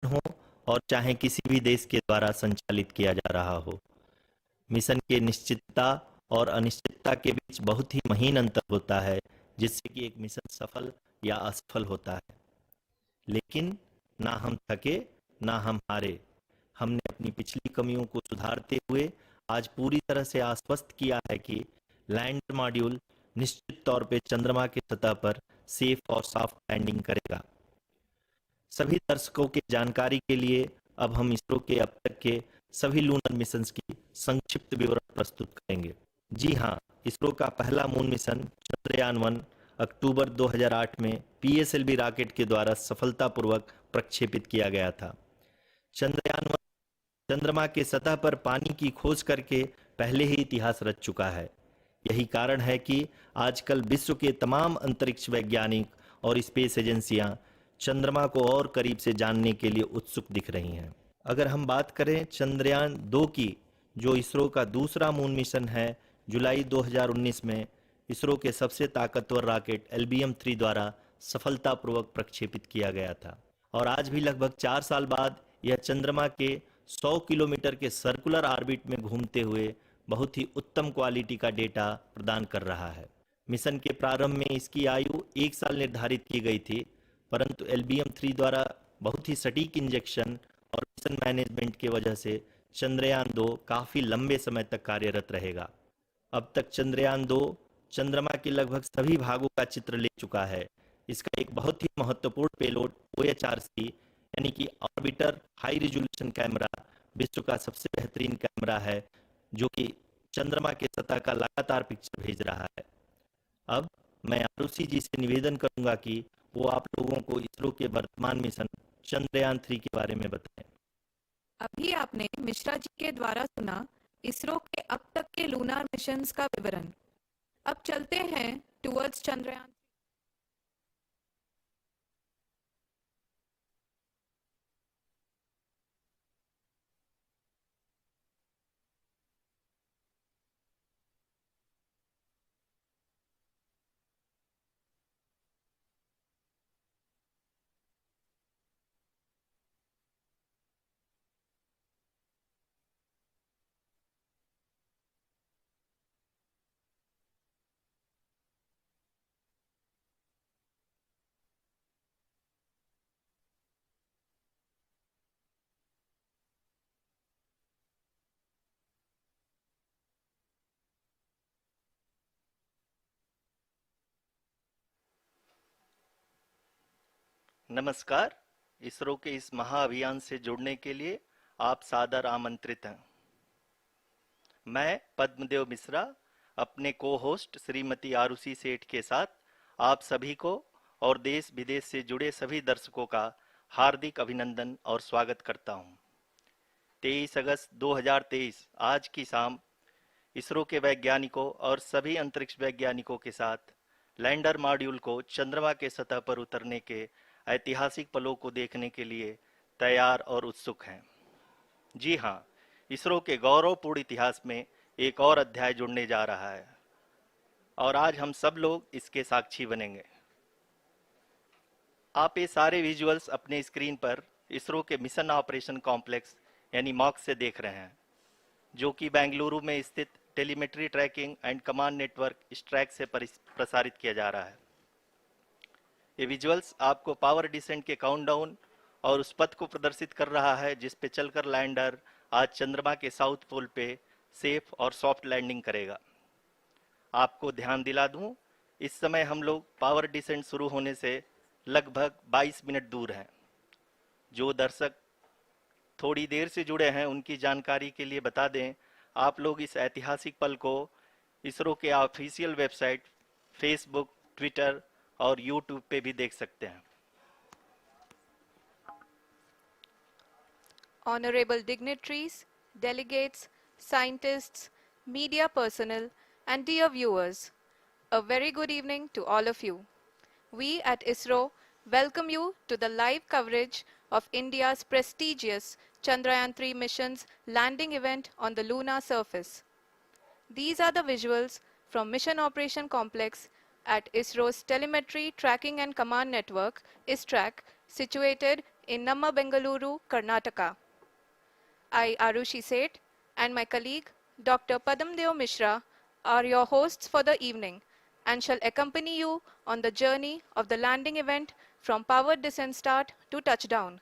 हो और चाहे किसी भी देश के द्वारा संचालित किया जा रहा हो। मिशन के निश्चितता और अनिश्चितता के बीच बहुत ही महीन अंतर होता है, जिससे कि एक मिशन सफल या असफल होता है। लेकिन ना हम थके, ना हम हारे। हमने अपनी पिछली कमियों को सुधारते हुए आज पूरी तरह से आश्वस्त किया है कि लैंडर मॉड्यूल निश्चित तौर पे चंद्रमा की सतह पर सेफ और सॉफ्ट लैंडिंग करेगा। सभी दर्शकों की जानकारी के लिए अब हम इसरो के अब तक के सभी लूनर मिशंस की संक्षिप्त विवरण प्रस्तुत करेंगे। जी हाँ, इसरो का पहला मून मिशन चंद्रयान-1 अक्टूबर 2008 में पीएसएलवी रॉकेट के द्वारा सफलतापूर्वक प्रक्षेपित किया गया था। चंद्रयान-1 चंद्रमा के सतह पर पानी की खोज करके पहले ही इतिहास रच चुका है। यही कारण है कि आजकल विश्व के तमाम अंतरिक्ष वैज्ञानिक और स्पेस एजेंसियां चंद्रमा को और करीब से जानने के लिए उत्सुक दिख रही हैं। अगर हम बात करें चंद्रयान 2 की, जो इसरो का दूसरा मून मिशन है, जुलाई 2019 में इसरो के सबसे ताकतवर रॉकेट LBM-3 द्वारा सफलतापूर्वक प्रक्षेपित किया गया था और आज भी लगभग 4 साल बाद यह चंद्रमा के 100 किलोमीटर के सर्कुलर ऑर्बिट में घूमते हुए बहुत ही उत्तम क्वालिटी का डेटा प्रदान कर रहा है। मिशन के प्रारंभ में इसकी आयु 1 साल निर्धारित की गई थी, परंतु LBM-3 द्वारा बहुत ही सटीक इंजेक्शन और मिशन मैनेजमेंट की वजह से चंद्रयान 2 काफ़ी लंबे समय तक कार्यरत रहेगा। अब तक चंद्रयान 2 चंद्रमा के लगभग सभी भागों का चित्र ले चुका है। इसका एक बहुत ही महत्वपूर्ण पेलोड OHRC यानी कि ऑर्बिटर हाई रिजोल्यूशन कैमरा विश्व का सबसे बेहतरीन कैमरा है, जो कि चंद्रमा के सतह का लगातार पिक्चर भेज रहा है। अब मैं आरुषि जी से निवेदन करूंगा कि वो आप लोगों को इसरो के वर्तमान मिशन चंद्रयान 3 के बारे में बताएं। अभी आपने मिश्रा जी के द्वारा सुना इसरो के अब तक के लूनार मिशंस का विवरण। अब चलते हैं टुवर्ड्स चंद्रयान। नमस्कार। इसरो के इस महाअभियान से जुड़ने के लिए आप सादर आमंत्रित हैं। मैं पद्मदेव मिश्रा अपने को होस्ट श्रीमती आरुषि सेठ के साथ आप सभी को और देश विदेश से जुड़े सभी दर्शकों का हार्दिक अभिनंदन और स्वागत करता हूं। 23 अगस्त 2023 आज की शाम इसरो के वैज्ञानिकों और सभी अंतरिक्ष वैज्ञानिकों के साथ लैंडर मॉड्यूल को चंद्रमा के सतह पर उतरने के ऐतिहासिक पलों को देखने के लिए तैयार और उत्सुक हैं। जी हाँ, इसरो के गौरवपूर्ण इतिहास में एक और अध्याय जुड़ने जा रहा है और आज हम सब लोग इसके साक्षी बनेंगे। आप ये सारे विजुअल्स अपने स्क्रीन पर इसरो के मिशन ऑपरेशन कॉम्प्लेक्स यानी मॉक्स से देख रहे हैं, जो कि बेंगलुरु में स्थित telemetry tracking and command network ISTRAC से प्रसारित किया जा रहा है। ये विजुअल्स आपको पावर डिसेंट के काउंटडाउन और उस पथ को प्रदर्शित कर रहा है जिस पे चलकर लैंडर आज चंद्रमा के साउथ पोल पे सेफ और सॉफ्ट लैंडिंग करेगा। आपको ध्यान दिला दूं, इस समय हम लोग पावर डिसेंट शुरू होने से लगभग 22 मिनट दूर हैं। जो दर्शक थोड़ी देर से जुड़े हैं उनकी जानकारी के लिए बता दें, आप लोग इस ऐतिहासिक पल को इसरो के ऑफिशियल वेबसाइट, फेसबुक, ट्विटर और यूट्यूब पे भी देख सकते हैं। Honorable dignitaries, delegates, scientists, media personnel, and dear viewers, a very good evening to all of you. We at ISRO welcome you to the live coverage of India's prestigious Chandrayaan-3 mission's landing event on the lunar surface. These are the visuals from Mission Operation Complex at ISRO's Telemetry Tracking and Command Network, ISTRAC, situated in Namma Bengaluru, Karnataka. I, Arushi Seth, and my colleague, Dr. Padamdeo Mishra, are your hosts for the evening and shall accompany you on the journey of the landing event from powered descent start to touchdown.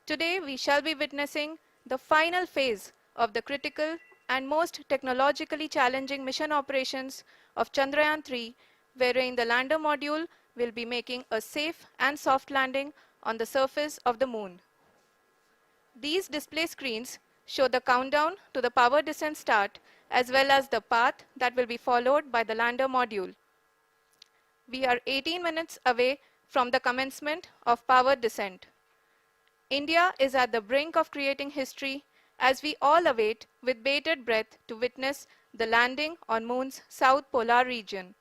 Today, we shall be witnessing the final phase of the critical and most technologically challenging mission operations of Chandrayaan-3, wherein the lander module will be making a safe and soft landing on the surface of the moon. These display screens show the countdown to the power descent start as well as the path that will be followed by the lander module. We are 18 minutes away from the commencement of power descent. India is at the brink of creating history as we all await with bated breath to witness the landing on Moon's south polar region.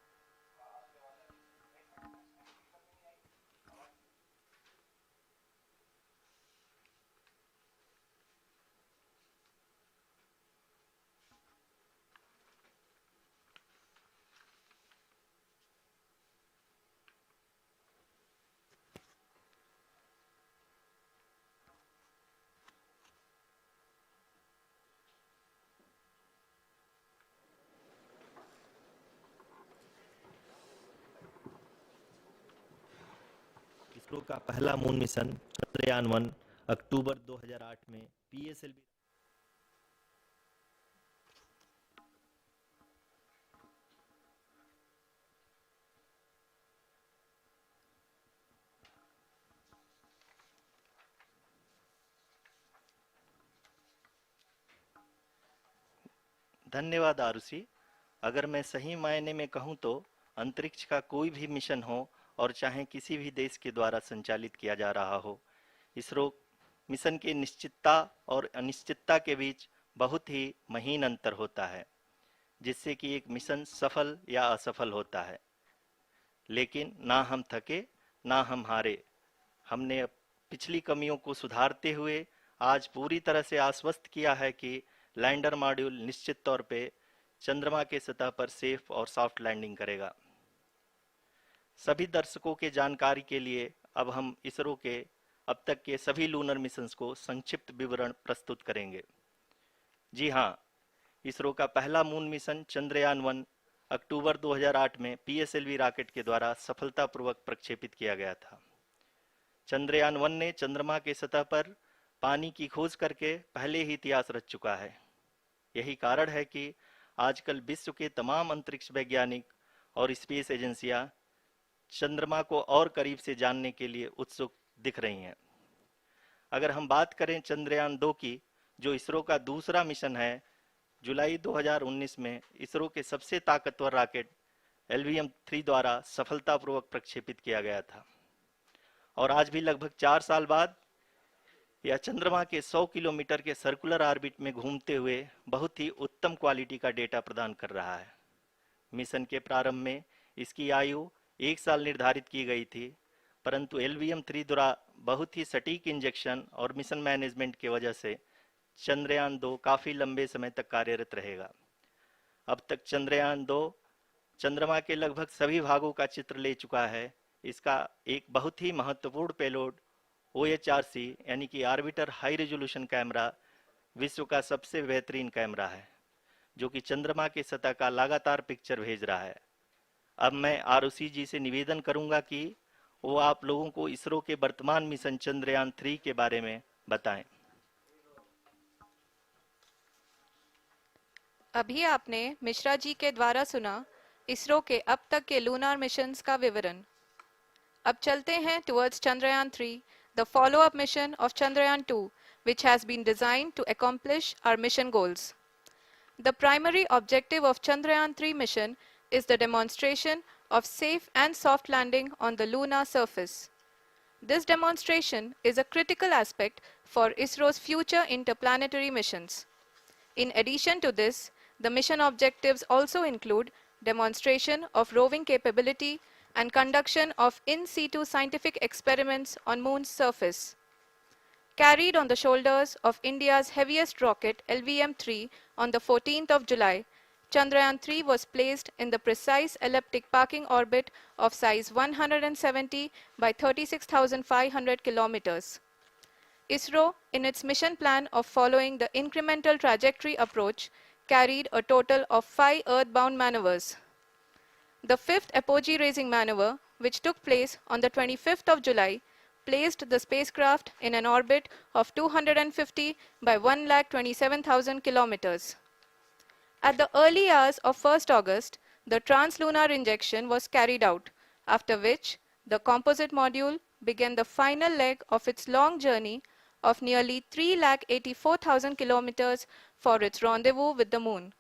ISRO का पहला moon mission Chandrayaan one अक्टूबर 2008 में PSLV धन्यवाद आरुषि। अगर मैं सही मायने में कहूं तो अंतरिक्ष का कोई भी मिशन हो और चाहे किसी भी देश के द्वारा संचालित किया जा रहा हो, इसरो मिशन की निश्चितता और अनिश्चितता के बीच बहुत ही महीन अंतर होता है, जिससे कि एक मिशन सफल या असफल होता है। लेकिन ना हम थके ना हम हारे। हमने पिछली कमियों को सुधारते हुए आज पूरी तरह से आश्वस्त किया है कि लैंडर मॉड्यूल निश्चित तौर पे चंद्रमा के सतह पर सेफ और सॉफ्ट लैंडिंग करेगा। सभी दर्शकों के जानकारी के लिए अब हम इसरो के अब तक के सभी लूनर मिशंस को संक्षिप्त विवरण प्रस्तुत करेंगे। जी हाँ, इसरो का पहला मून मिशन चंद्रयान-1 अक्टूबर 2008 में पीएसएलवी रॉकेट के द्वारा सफलतापूर्वक प्रक्षेपित किया गया था। चंद्रयान-1 ने चंद्रमा के सतह पर पानी की खोज करके पहले ही इतिहास रच चुका है। यही कारण है कि आजकल विश्व के तमाम अंतरिक्ष वैज्ञानिक और स्पेस एजेंसियां चंद्रमा को और करीब से जानने के लिए उत्सुक दिख रही हैं। अगर हम बात करें चंद्रयान-2 की, जो इसरो का दूसरा मिशन है, जुलाई 2019 में इसरो के सबसे ताकतवर रॉकेट LVM-3 द्वारा सफलतापूर्वक प्रक्षेपित किया गया था और आज भी लगभग 4 साल बाद यह चंद्रमा के 100 किलोमीटर के सर्कुलर ऑर्बिट में घूमते हुए बहुत ही उत्तम क्वालिटी का डेटा प्रदान कर रहा है। मिशन के प्रारंभ में इसकी आयु 1 साल निर्धारित की गई थी, परंतु LVM-3 द्वारा बहुत ही सटीक इंजेक्शन और मिशन मैनेजमेंट की वजह से चंद्रयान-2 काफी लंबे समय तक कार्यरत रहेगा। अब तक चंद्रयान-2 चंद्रमा के लगभग सभी भागों का चित्र ले चुका है। इसका एक बहुत ही महत्वपूर्ण पेलोड OHRC यानी कि ऑर्बिटर हाई रेजोल्यूशन कैमरा विश्व का सबसे बेहतरीन कैमरा है, जो कि चंद्रमा के सतह का लगातार पिक्चर भेज रहा है। अब मैं आरुषि जी से निवेदन करूंगा कि वो आप लोगों को इसरो के वर्तमान मिशन चंद्रयान-3 के बारे में बताएं। अभी आपने मिश्रा जी के द्वारा सुना इसरो के अब तक के लूनार मिशंस का विवरण। अब चलते हैं towards Chandrayaan-3, the follow-up mission of Chandrayaan-2, which has been designed to accomplish our mission goals. The primary objective of Chandrayaan-3 mission is the demonstration of safe and soft landing on the lunar surface. This demonstration is a critical aspect for ISRO's future interplanetary missions. In addition to this, the mission objectives also include demonstration of roving capability and conduction of in situ scientific experiments on Moon's surface. Carried on the shoulders of India's heaviest rocket LVM-3 on the 14th of July, Chandrayaan-3 was placed in the precise elliptic parking orbit of size 170 by 36,500 kilometers. ISRO, in its mission plan of following the incremental trajectory approach, carried a total of 5 earthbound maneuvers. The fifth apogee raising maneuver, which took place on the 25th of July, placed the spacecraft in an orbit of 250 by 1,27,000 kilometers. At the early hours of 1st August, the translunar injection was carried out, after which the composite module began the final leg of its long journey of nearly 3,84,000 kilometers for its rendezvous with the Moon.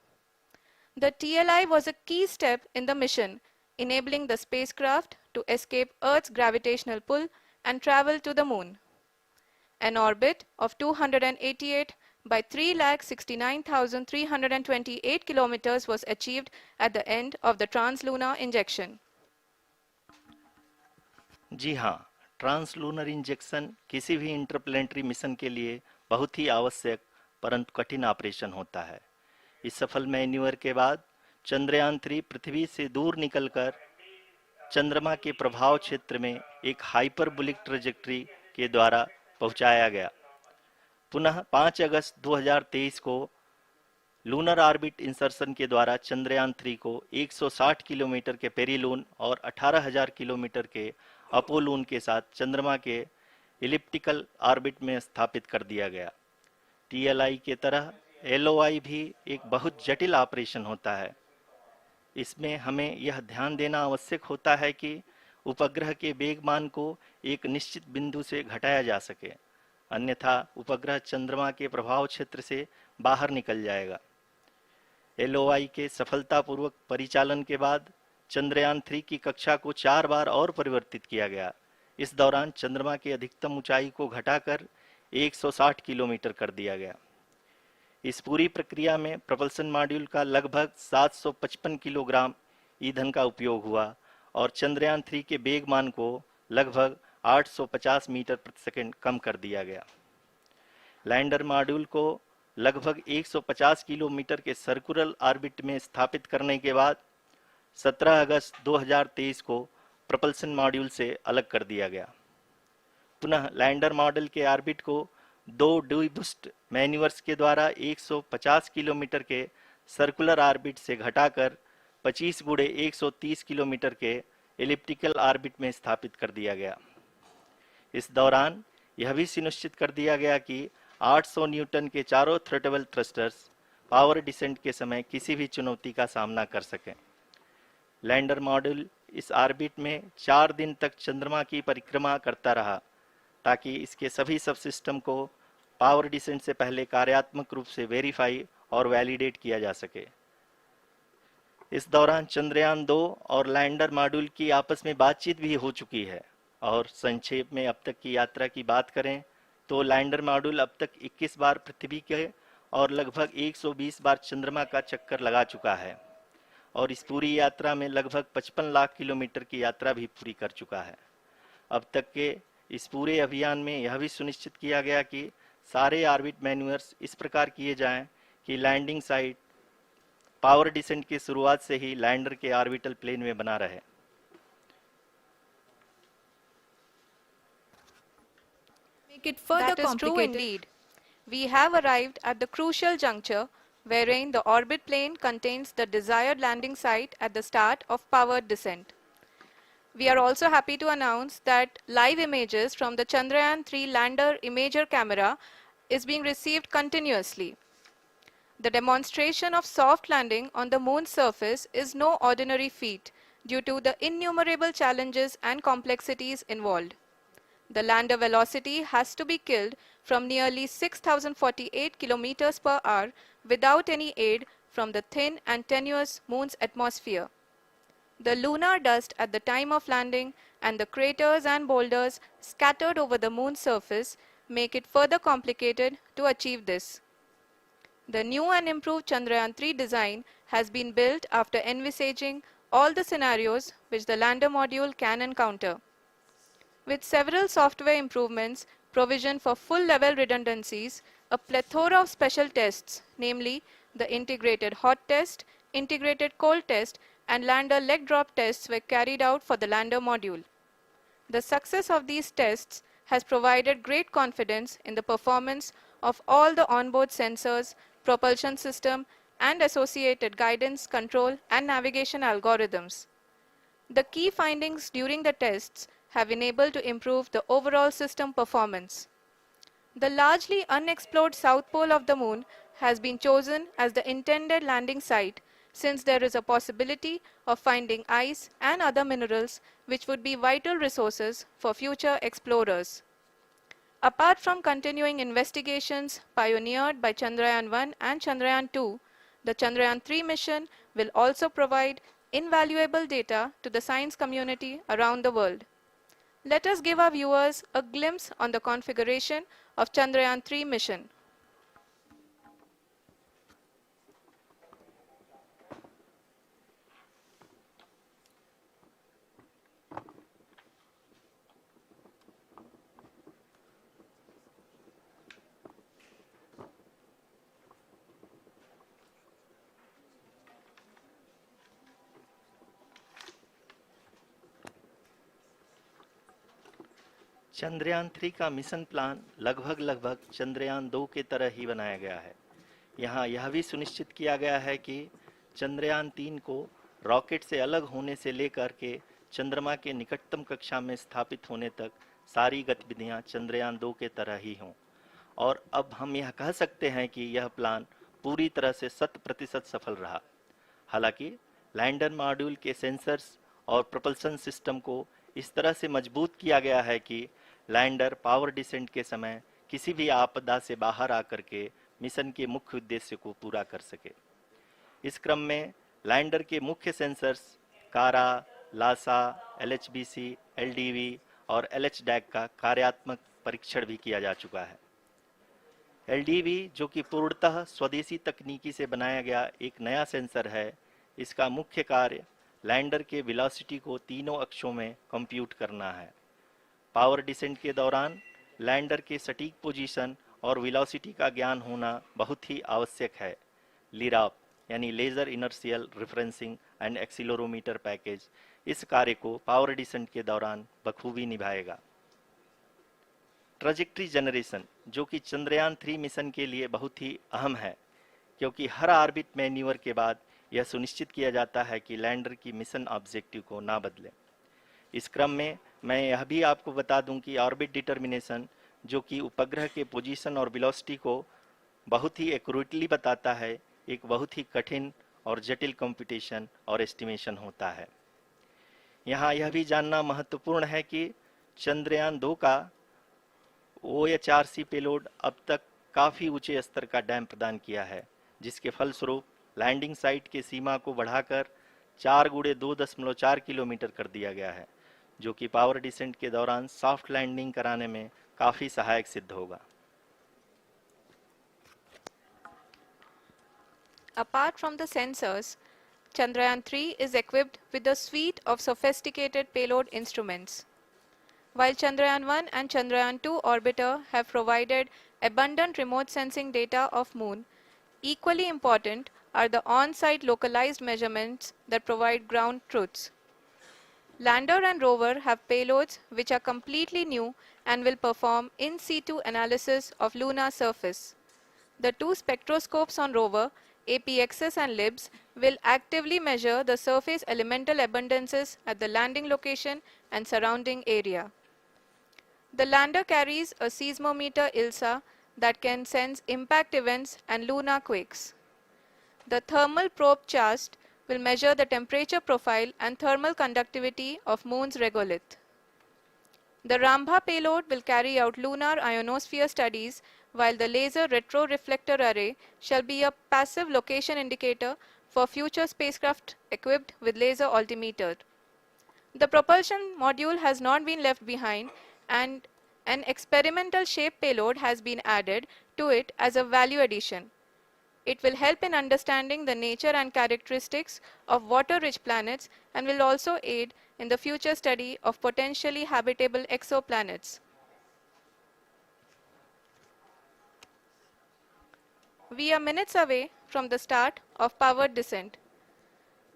The TLI was a key step in the mission, enabling the spacecraft to escape Earth's gravitational pull and travel to the Moon. An orbit of 288 by 3,69,328 kilometers was achieved at the end of the translunar injection. जी हाँ, translunar injection किसी भी interplanetary mission के लिए बहुत ही आवश्यक परंतु कठिन operation होता है। इस सफल मैन्यूवर के बाद चंद्रयान-3 पृथ्वी से दूर निकलकर चंद्रमा के प्रभाव क्षेत्र में एक हाइपरबोलिक ट्रेजेक्टरी के द्वारा पहुंचाया गया। पुनः 5 अगस्त 2023 को लूनर ऑर्बिट इंसर्शन के द्वारा चंद्रयान-3 को 160 किलोमीटर के पेरिलून और 18,000 किलोमीटर के अपोलून के साथ चंद्रमा के इलिप्टिकल ऑर्बिट में स्थापित कर दिया गया। टीएलआई के तरह एलओआई भी एक बहुत जटिल ऑपरेशन होता है। इसमें हमें यह ध्यान देना आवश्यक होता है कि उपग्रह के वेगमान को एक निश्चित बिंदु से घटाया जा सके, अन्यथा उपग्रह चंद्रमा के प्रभाव क्षेत्र से बाहर निकल जाएगा। एलओआई के सफलतापूर्वक परिचालन के बाद चंद्रयान-3 की कक्षा को 4 बार और परिवर्तित किया गया। इस दौरान चंद्रमा की अधिकतम ऊंचाई को घटाकर 160 किलोमीटर कर दिया गया। इस पूरी प्रक्रिया में प्रपल्सन मॉड्यूल का लगभग 755 किलोग्राम ईंधन का उपयोग हुआ और चंद्रयान-3 के वेगमान को लगभग 850 मीटर प्रति सेकंड कम कर दिया गया। लैंडर मॉड्यूल को लगभग 150 किलोमीटर के सर्कुलर ऑर्बिट में स्थापित करने के बाद 17 अगस्त 2023 को प्रपल्सन मॉड्यूल से अलग कर दिया गया। पुनः लैंडर मॉडल के ऑर्बिट को 2 डीबूस्ट मैन्यूवर्स के द्वारा 150 किलोमीटर के सर्कुलर ऑर्बिट से घटाकर 25 गुणे 130 किलोमीटर के एलिप्टिकल ऑर्बिट में स्थापित कर दिया गया। इस दौरान यह भी सुनिश्चित कर दिया गया कि 800 न्यूटन के चारों थ्रोटेबल थ्रस्टर्स पावर डिसेंट के समय किसी भी चुनौती का सामना कर सकें। लैंडर मॉड्यूल इस ऑर्बिट में 4 दिन तक चंद्रमा की परिक्रमा करता रहा ताकि इसके सभी सबसिस्टम को पावर डिसेंट से पहले कार्यात्मक रूप से वेरीफाई और वैलिडेट किया जा सके। इस दौरान चंद्रयान-2 और लैंडर मॉड्यूल की आपस में बातचीत भी हो चुकी है। और संक्षेप में अब तक की यात्रा की बात करें तो लैंडर मॉड्यूल अब तक 21 बार पृथ्वी के और लगभग 120 बार चंद्रमा का चक्कर लगा चुका है और इस पूरी यात्रा में लगभग 55 लाख किलोमीटर की यात्रा भी पूरी कर चुका है। अब तक के इस पूरे अभियान में यह भी सुनिश्चित किया गया कि सारे ऑर्बिट मैन्यूवर्स इस प्रकार किए जाएं कि लैंडिंग साइट पावर डिसेंट की शुरुआत से ही लैंडर के ऑर्बिटल प्लेन में बना रहे। Make it further that is true indeed. We have arrived at the crucial juncture wherein the orbit plane contains the desired landing site at the start of powered descent. We are also happy to announce that live images from the Chandrayaan-3 lander imager camera is being received continuously. The demonstration of soft landing on the moon's surface is no ordinary feat due to the innumerable challenges and complexities involved. The lander velocity has to be killed from nearly 6,048 kilometers per hour without any aid from the thin and tenuous moon's atmosphere. The lunar dust at the time of landing and the craters and boulders scattered over the moon's surface make it further complicated to achieve this. The new and improved Chandrayaan-3 design has been built after envisaging all the scenarios which the lander module can encounter. With several software improvements, provision for full-level redundancies, a plethora of special tests, namely the integrated hot test, integrated cold test, and lander leg drop tests were carried out for the lander module. The success of these tests has provided great confidence in the performance of all the onboard sensors, propulsion system, and associated guidance, control, and navigation algorithms. The key findings during the tests have enabled to improve the overall system performance. The largely unexplored south pole of the moon has been chosen as the intended landing site since there is a possibility of finding ice and other minerals which would be vital resources for future explorers. Apart from continuing investigations pioneered by Chandrayaan-1 and Chandrayaan-2, the Chandrayaan-3 mission will also provide invaluable data to the science community around the world. Let us give our viewers a glimpse on the configuration of Chandrayaan-3 mission. Chandrayaan 3 का mission plan लगभग चंद्रयान 2 के तरह ही बनाया गया है। यहाँ यह भी सुनिश्चित किया गया है कि चंद्रयान 3 को रॉकेट से अलग होने से लेकर के चंद्रमा के निकटतम कक्षा में स्थापित होने तक सारी गतिविधियां चंद्रयान 2 के तरह ही हों। और अब हम यह कह सकते हैं कि यह प्लान पूरी तरह से 100% सफल रहा। हालांकि लैंडर मॉड्यूल के सेंसर्स और प्रोपल्शन सिस्टम को इस तरह से मजबूत किया गया है कि लैंडर पावर डिसेंट के समय किसी भी आपदा से बाहर आकर के मिशन के मुख्य उद्देश्य को पूरा कर सके। इस क्रम में लैंडर के मुख्य सेंसर्स कारा, लासा, LHBC, LDV और LHDAC का कार्यात्मक परीक्षण भी किया जा चुका है। LDV जो कि पूर्णतः स्वदेशी तकनीकी से बनाया गया एक नया सेंसर है, इसका मुख्य कार्य लैंडर के वेलोसिटी को तीनों अक्षों में कंप्यूट करना है। पावर डिसेंट के दौरान लैंडर के सटीक पोजीशन और वेलोसिटी का ज्ञान होना बहुत ही आवश्यक है। लिराप यानी laser inertial referencing and accelerometer package इस कार्य को पावर डिसेंट के दौरान बखूबी निभाएगा। ट्रैजेक्टरी जनरेशन जो कि चंद्रयान 3 मिशन के लिए बहुत ही अहम है, क्योंकि हर ऑर्बिट मैन्यूवर के बाद यह सुनिश्चित किया जाता है कि लैंडर की मिशन ऑब्जेक्टिव को ना बदले। इस क्रम में मैं यह भी आपको बता दूं कि ऑर्बिट डिटर्मिनेशन जो कि उपग्रह के पोजीशन और वेलोसिटी को बहुत ही एक्यूरेटली बताता है, एक बहुत ही कठिन और जटिल कंप्यूटेशन और एस्टिमेशन होता है। यहाँ यह भी जानना महत्वपूर्ण है कि चंद्रयान 2 का OHRC पेलोड अब तक काफ़ी ऊंचे स्तर का डैम प्रदान किया है, जिसके फलस्वरूप लैंडिंग साइट के सीमा को बढ़ाकर 4x2.4 किलोमीटर कर दिया गया है, जो कि पावर डिसेंट के दौरान सॉफ्ट लैंडिंग कराने में काफ़ी सहायक सिद्ध होगा। Apart from the sensors, Chandrayaan-3 is equipped with a suite of sophisticated payload instruments. While Chandrayaan-1 and Chandrayaan-2 orbiter have provided abundant remote sensing data of Moon, equally important are the on-site localized measurements that provide ground truths. Lander and rover have payloads which are completely new and will perform in situ analysis of lunar surface. The two spectroscopes on rover, APXS and LIBS, will actively measure the surface elemental abundances at the landing location and surrounding area. The lander carries a seismometer ILSA that can sense impact events and lunar quakes. The thermal probe CHAST will measure the temperature profile and thermal conductivity of Moon's regolith. The Rambha payload will carry out lunar ionosphere studies, while the laser retroreflector array shall be a passive location indicator for future spacecraft equipped with laser altimeter. The propulsion module has not been left behind, and an experimental shape payload has been added to it as a value addition. It will help in understanding the nature and characteristics of water-rich planets and will also aid in the future study of potentially habitable exoplanets. We are minutes away from the start of powered descent.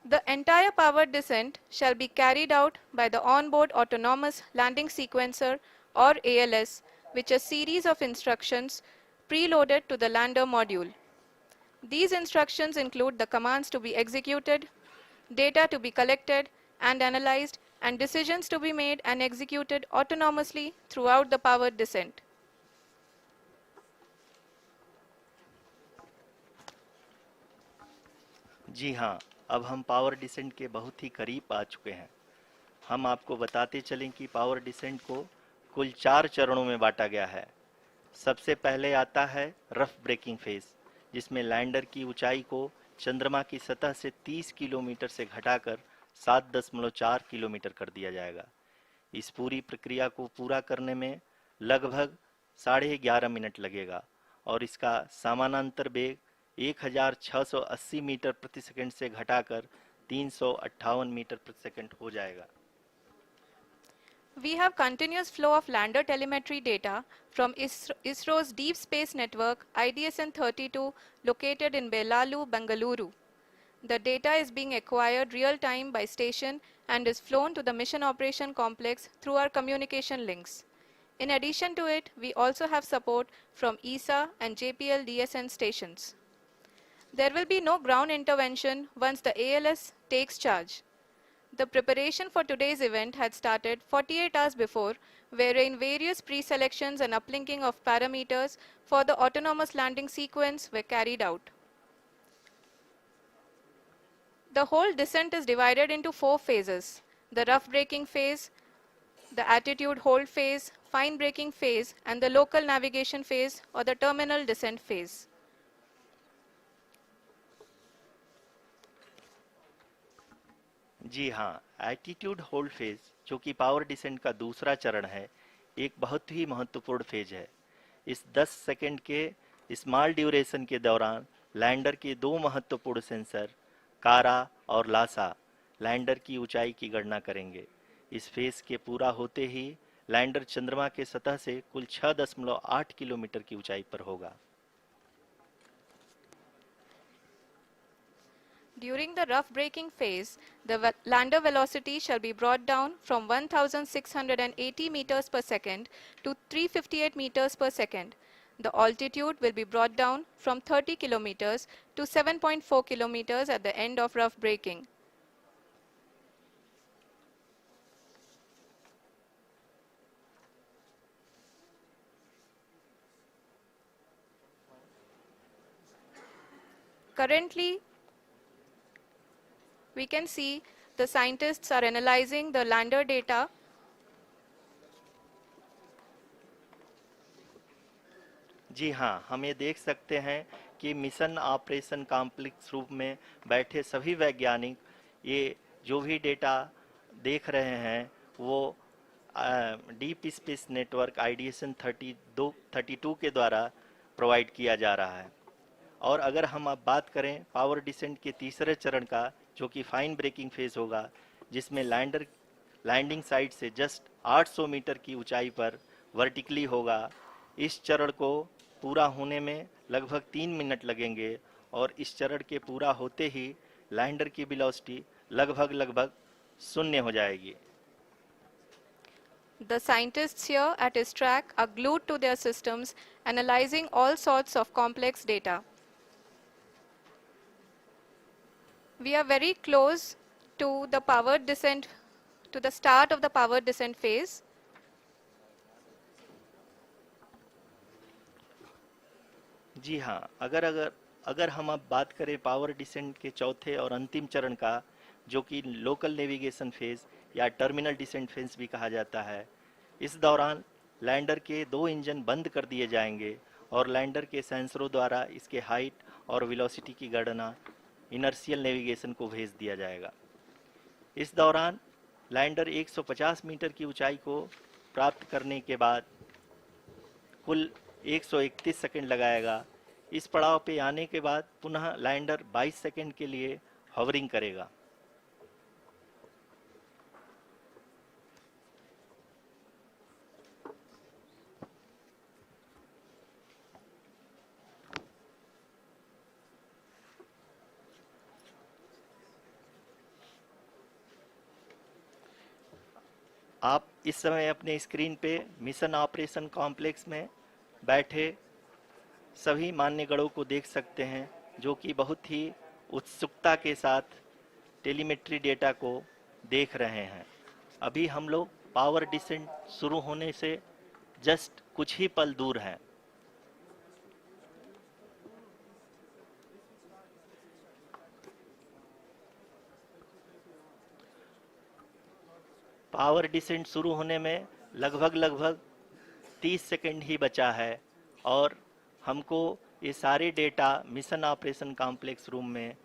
The entire powered descent shall be carried out by the onboard autonomous landing sequencer or ALS, which is a series of instructions preloaded to the lander module. These instructions include the commands to be executed, data to be collected and analyzed, and decisions to be made and executed autonomously throughout the powered descent. जी हाँ, अब हम power descent के बहुत ही करीब आ चुके हैं। हम आपको बताते चलें कि पावर डिसेंट को कुल 4 चरणों में बांटा गया है। सबसे पहले आता है रफ ब्रेकिंग फेज, जिसमें लैंडर की ऊंचाई को चंद्रमा की सतह से 30 किलोमीटर से घटाकर 7.4 किलोमीटर कर दिया जाएगा। इस पूरी प्रक्रिया को पूरा करने में लगभग 11.5 मिनट लगेगा और इसका समानांतर वेग 1680 मीटर प्रति सेकंड से घटाकर 358 मीटर प्रति सेकंड हो जाएगा। We have continuous flow of lander telemetry data from ISRO's Deep Space Network IDSN-32 located in Belalu, Bengaluru. The data is being acquired real-time by station and is flown to the Mission Operation Complex through our communication links. In addition to it, we also have support from ESA and JPL DSN stations. There will be no ground intervention once the ALS takes charge. The preparation for today's event had started 48 hours before, wherein various pre-selections and uplinking of parameters for the autonomous landing sequence were carried out. The whole descent is divided into 4 phases: the rough braking phase, the attitude hold phase, fine braking phase, and the local navigation phase or the terminal descent phase. जी हाँ, attitude hold phase, जो कि power descent का दूसरा चरण है, एक बहुत ही महत्वपूर्ण फेज है। इस 10 सेकंड के स्मॉल ड्यूरेशन के दौरान लैंडर के 2 महत्वपूर्ण सेंसर कारा और लासा लैंडर की ऊंचाई की गणना करेंगे। इस फेज के पूरा होते ही लैंडर चंद्रमा के सतह से कुल 6.8 किलोमीटर की ऊंचाई पर होगा। During the rough braking phase, the lander velocity shall be brought down from 1680 meters per second to 358 meters per second. The altitude will be brought down from 30 kilometers to 7.4 kilometers at the end of rough braking. Currently, we can see the scientists are analyzing the lander data. जी हाँ, हम ये देख सकते हैं कि mission operation complex रूप में बैठे सभी वैज्ञानिक ये जो भी डेटा देख रहे हैं वो डीप स्पेस नेटवर्क IDSN 32 के द्वारा प्रोवाइड किया जा रहा है। और अगर हम अब बात करें पावर डिसेंट के तीसरे चरण का, जो कि फाइन ब्रेकिंग फेज होगा, जिसमें लैंडर लैंडिंग साइट से जस्ट 800 मीटर की ऊंचाई पर वर्टिकली होगा। इस चरण को पूरा होने में लगभग 3 मिनट लगेंगे और इस चरण के पूरा होते ही लैंडर की वेलोसिटी लगभग शून्य हो जाएगी। The scientists here at ISTRAC are glued to their systems, analyzing all sorts of complex data. We are very close to the powered descent, to the start of the powered descent phase. जी हाँ, अगर हम अब बात करें power descent के चौथे और अंतिम चरण का, जो कि लोकल नेविगेशन फेज या टर्मिनल डिसेंट फेज भी कहा जाता है, इस दौरान लैंडर के 2 इंजन बंद कर दिए जाएंगे और लैंडर के सेंसरों द्वारा इसके हाइट और वेलोसिटी की गणना इनर्शियल नेविगेशन को भेज दिया जाएगा। इस दौरान लैंडर 150 मीटर की ऊंचाई को प्राप्त करने के बाद कुल 131 सेकंड लगाएगा। इस पड़ाव पे आने के बाद पुनः लैंडर 22 सेकंड के लिए हवरिंग करेगा। आप इस समय अपने स्क्रीन पे मिशन ऑपरेशन कॉम्प्लेक्स में बैठे सभी मान्यगणों को देख सकते हैं, जो कि बहुत ही उत्सुकता के साथ टेलीमेट्री डेटा को देख रहे हैं। अभी हम लोग पावर डिसेंट शुरू होने से जस्ट कुछ ही पल दूर हैं। पावर डिसेंट शुरू होने में लगभग 30 सेकंड ही बचा है और हमको ये सारे data mission operation complex room में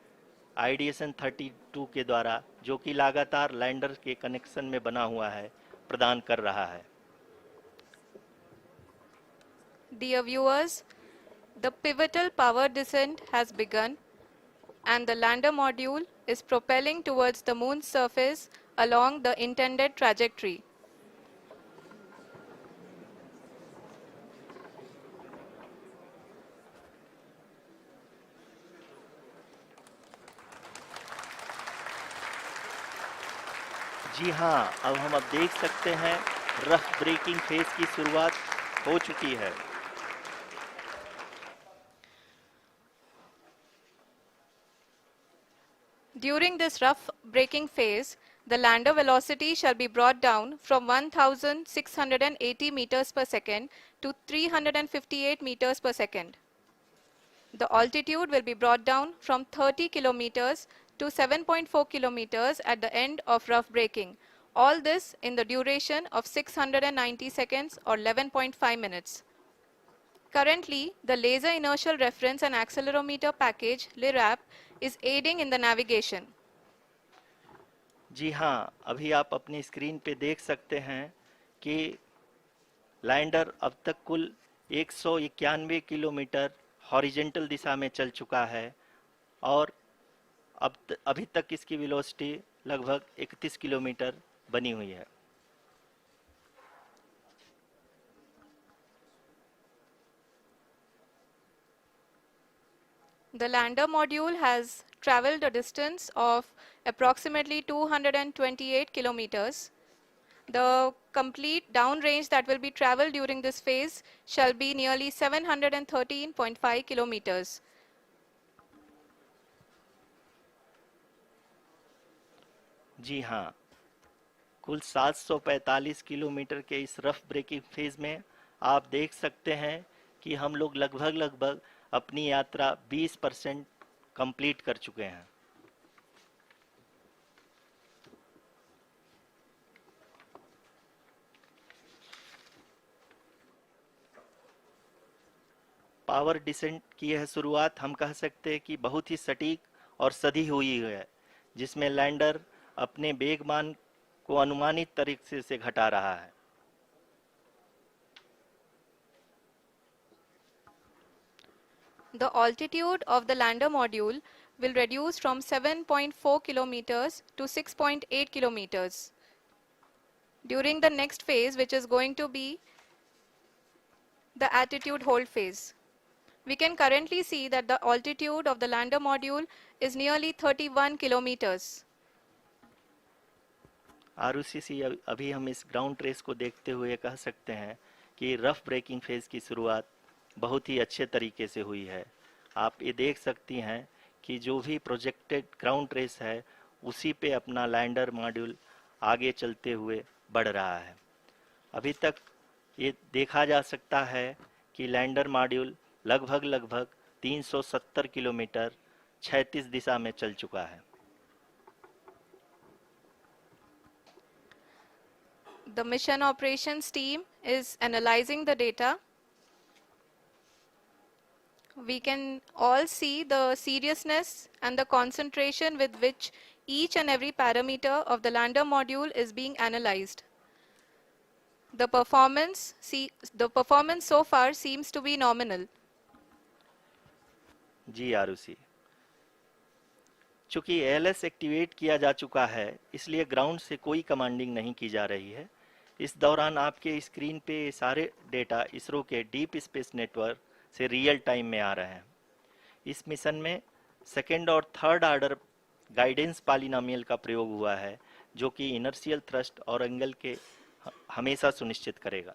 आईडीएसएन 32 के द्वारा, जो कि लगातार लैंडर के कनेक्शन में बना हुआ है, प्रदान कर रहा है। Dear viewers, the pivotal power descent has begun and the lander module is propelling towards the moon's surface along the intended trajectory. जी हाँ, अब देख सकते हैं रफ ब्रेकिंग फेज की शुरुआत हो चुकी है। During this rough braking phase, the lander velocity shall be brought down from 1680 meters per second to 358 meters per second. The altitude will be brought down from 30 kilometers to 7.4 kilometers at the end of rough braking. All this in the duration of 690 seconds or 11.5 minutes. Currently, the Laser Inertial Reference and Accelerometer package (LIRAP) is aiding in the navigation. जी हाँ, अभी आप अपनी screen पे देख सकते हैं कि lander अब तक कुल 191 किलोमीटर हॉरिजेंटल दिशा में चल चुका है और अभी तक इसकी वेलोसिटी लगभग 31 किलोमीटर बनी हुई है। The lander module has traveled a distance of approximately 228 kilometers. The complete downrange that will be traveled during this phase shall be nearly 713.5 kilometers. जी हाँ, कुल 745 किलोमीटर के इस रफ ब्रेकिंग फेज में आप देख सकते हैं कि हम लोग लगभग अपनी यात्रा 20% कंप्लीट कर चुके हैं। पावर डिसेंट की यह शुरुआत हम कह सकते हैं कि बहुत ही सटीक और सधी हुई है, जिसमें लैंडर अपने वेगमान को अनुमानित तरीके से घटा रहा है। The altitude of the lander module will reduce from 7.4 kilometers to 6.8 kilometers. During the next phase, which is going to be the attitude hold phase. We can currently see that the altitude of the lander module is nearly 31 kilometers. Arushi, अभी हम इस ground trace को देखते हुए कह सकते हैं कि रफ ब्रेकिंग फेज की शुरुआत बहुत ही अच्छे तरीके से हुई है। आप ये देख सकती हैं कि जो भी प्रोजेक्टेड ग्राउंड ट्रेस है, उसी पे अपना लैंडर मॉड्यूल आगे चलते हुए बढ़ रहा है। अभी तक ये देखा जा सकता है कि लैंडर मॉड्यूल लगभग 370 किलोमीटर क्षैतिज दिशा में चल चुका है। The mission operations team is analyzing the data. We can all see the seriousness and the concentration with which each and every parameter of the lander module is being analyzed. The performance so far seems to be nominal. जी आरुषि, चूंकि ALS activate किया जा चुका है, इसलिए ground से कोई commanding नहीं की जा रही है। इस दौरान आपके स्क्रीन पे सारे डेटा इसरो के डीप स्पेस नेटवर्क से रियल टाइम में आ रहे हैं। इस मिशन में सेकेंड और थर्ड ऑर्डर गाइडेंस पॉलिनोमियल का प्रयोग हुआ है, जो कि इनर्शियल थ्रस्ट और एंगल के हमेशा सुनिश्चित करेगा।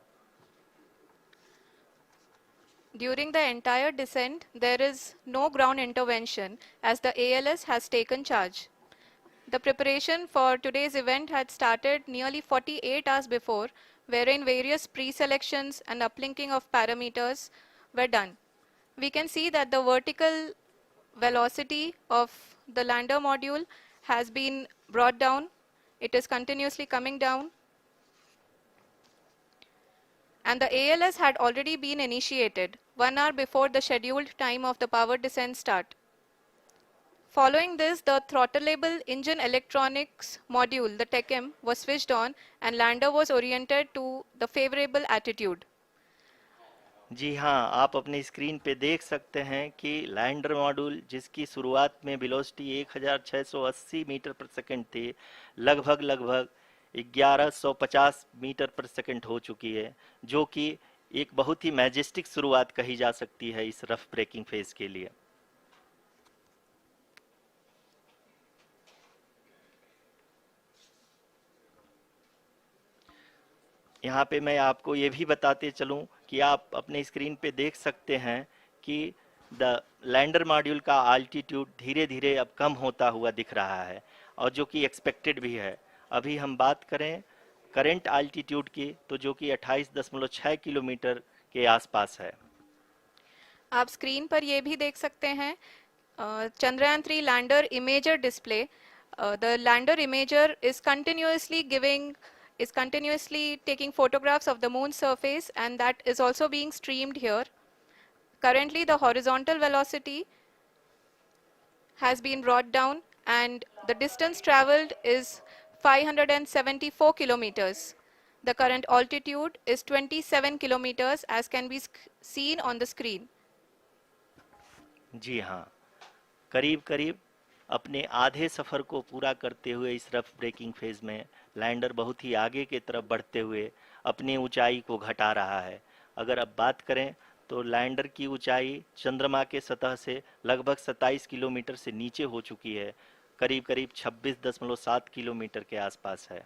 During the entire descent, there is no ground intervention as the ALS has taken charge. The preparation for today's event had started nearly 48 hours before, wherein various pre-selections and uplinking of parameters were done. We can see that the vertical velocity of the lander module has been brought down. It is continuously coming down. And the ALS had already been initiated 1 hour before the scheduled time of the power descent start. Following this, the throttleable engine electronics module, the TECM, was switched on and lander was oriented to the favorable attitude. जी हाँ, आप अपने screen पे देख सकते हैं कि lander module जिसकी शुरुआत में वेलोसिटी 1680 मीटर पर सेकंड थी, लगभग 1150 मीटर पर सेकंड हो चुकी है, जो कि एक बहुत ही मैजेस्टिक शुरुआत कही जा सकती है इस रफ ब्रेकिंग फेज के लिए। यहाँ पे मैं आपको ये भी बताते चलूँ कि आप अपने स्क्रीन पे देख सकते हैं कि द लैंडर मॉड्यूल का आल्टीट्यूड धीरे धीरे अब कम होता हुआ दिख रहा है, और जो कि एक्सपेक्टेड भी है। अभी हम बात करें करंट आल्टीट्यूड की, तो जो कि 28.6 किलोमीटर के आसपास है। आप स्क्रीन पर ये भी देख सकते हैं Chandrayaan 3 lander imager display. The lander imager is continuously taking photographs of the moon's surface, and that is also being streamed here. Currently, the horizontal velocity has been brought down and the distance traveled is 574 kilometers. The current altitude is 27 kilometers as can be seen on the screen. जी हाँ, करीब करीब अपने आधे सफ़र को पूरा करते हुए इस रफ ब्रेकिंग फेज में लैंडर बहुत ही आगे की तरफ बढ़ते हुए अपनी ऊंचाई को घटा रहा है। अगर अब बात करें तो लैंडर की ऊंचाई चंद्रमा के सतह से लगभग 27 किलोमीटर से नीचे हो चुकी है, करीब करीब 26.7 किलोमीटर के आसपास है।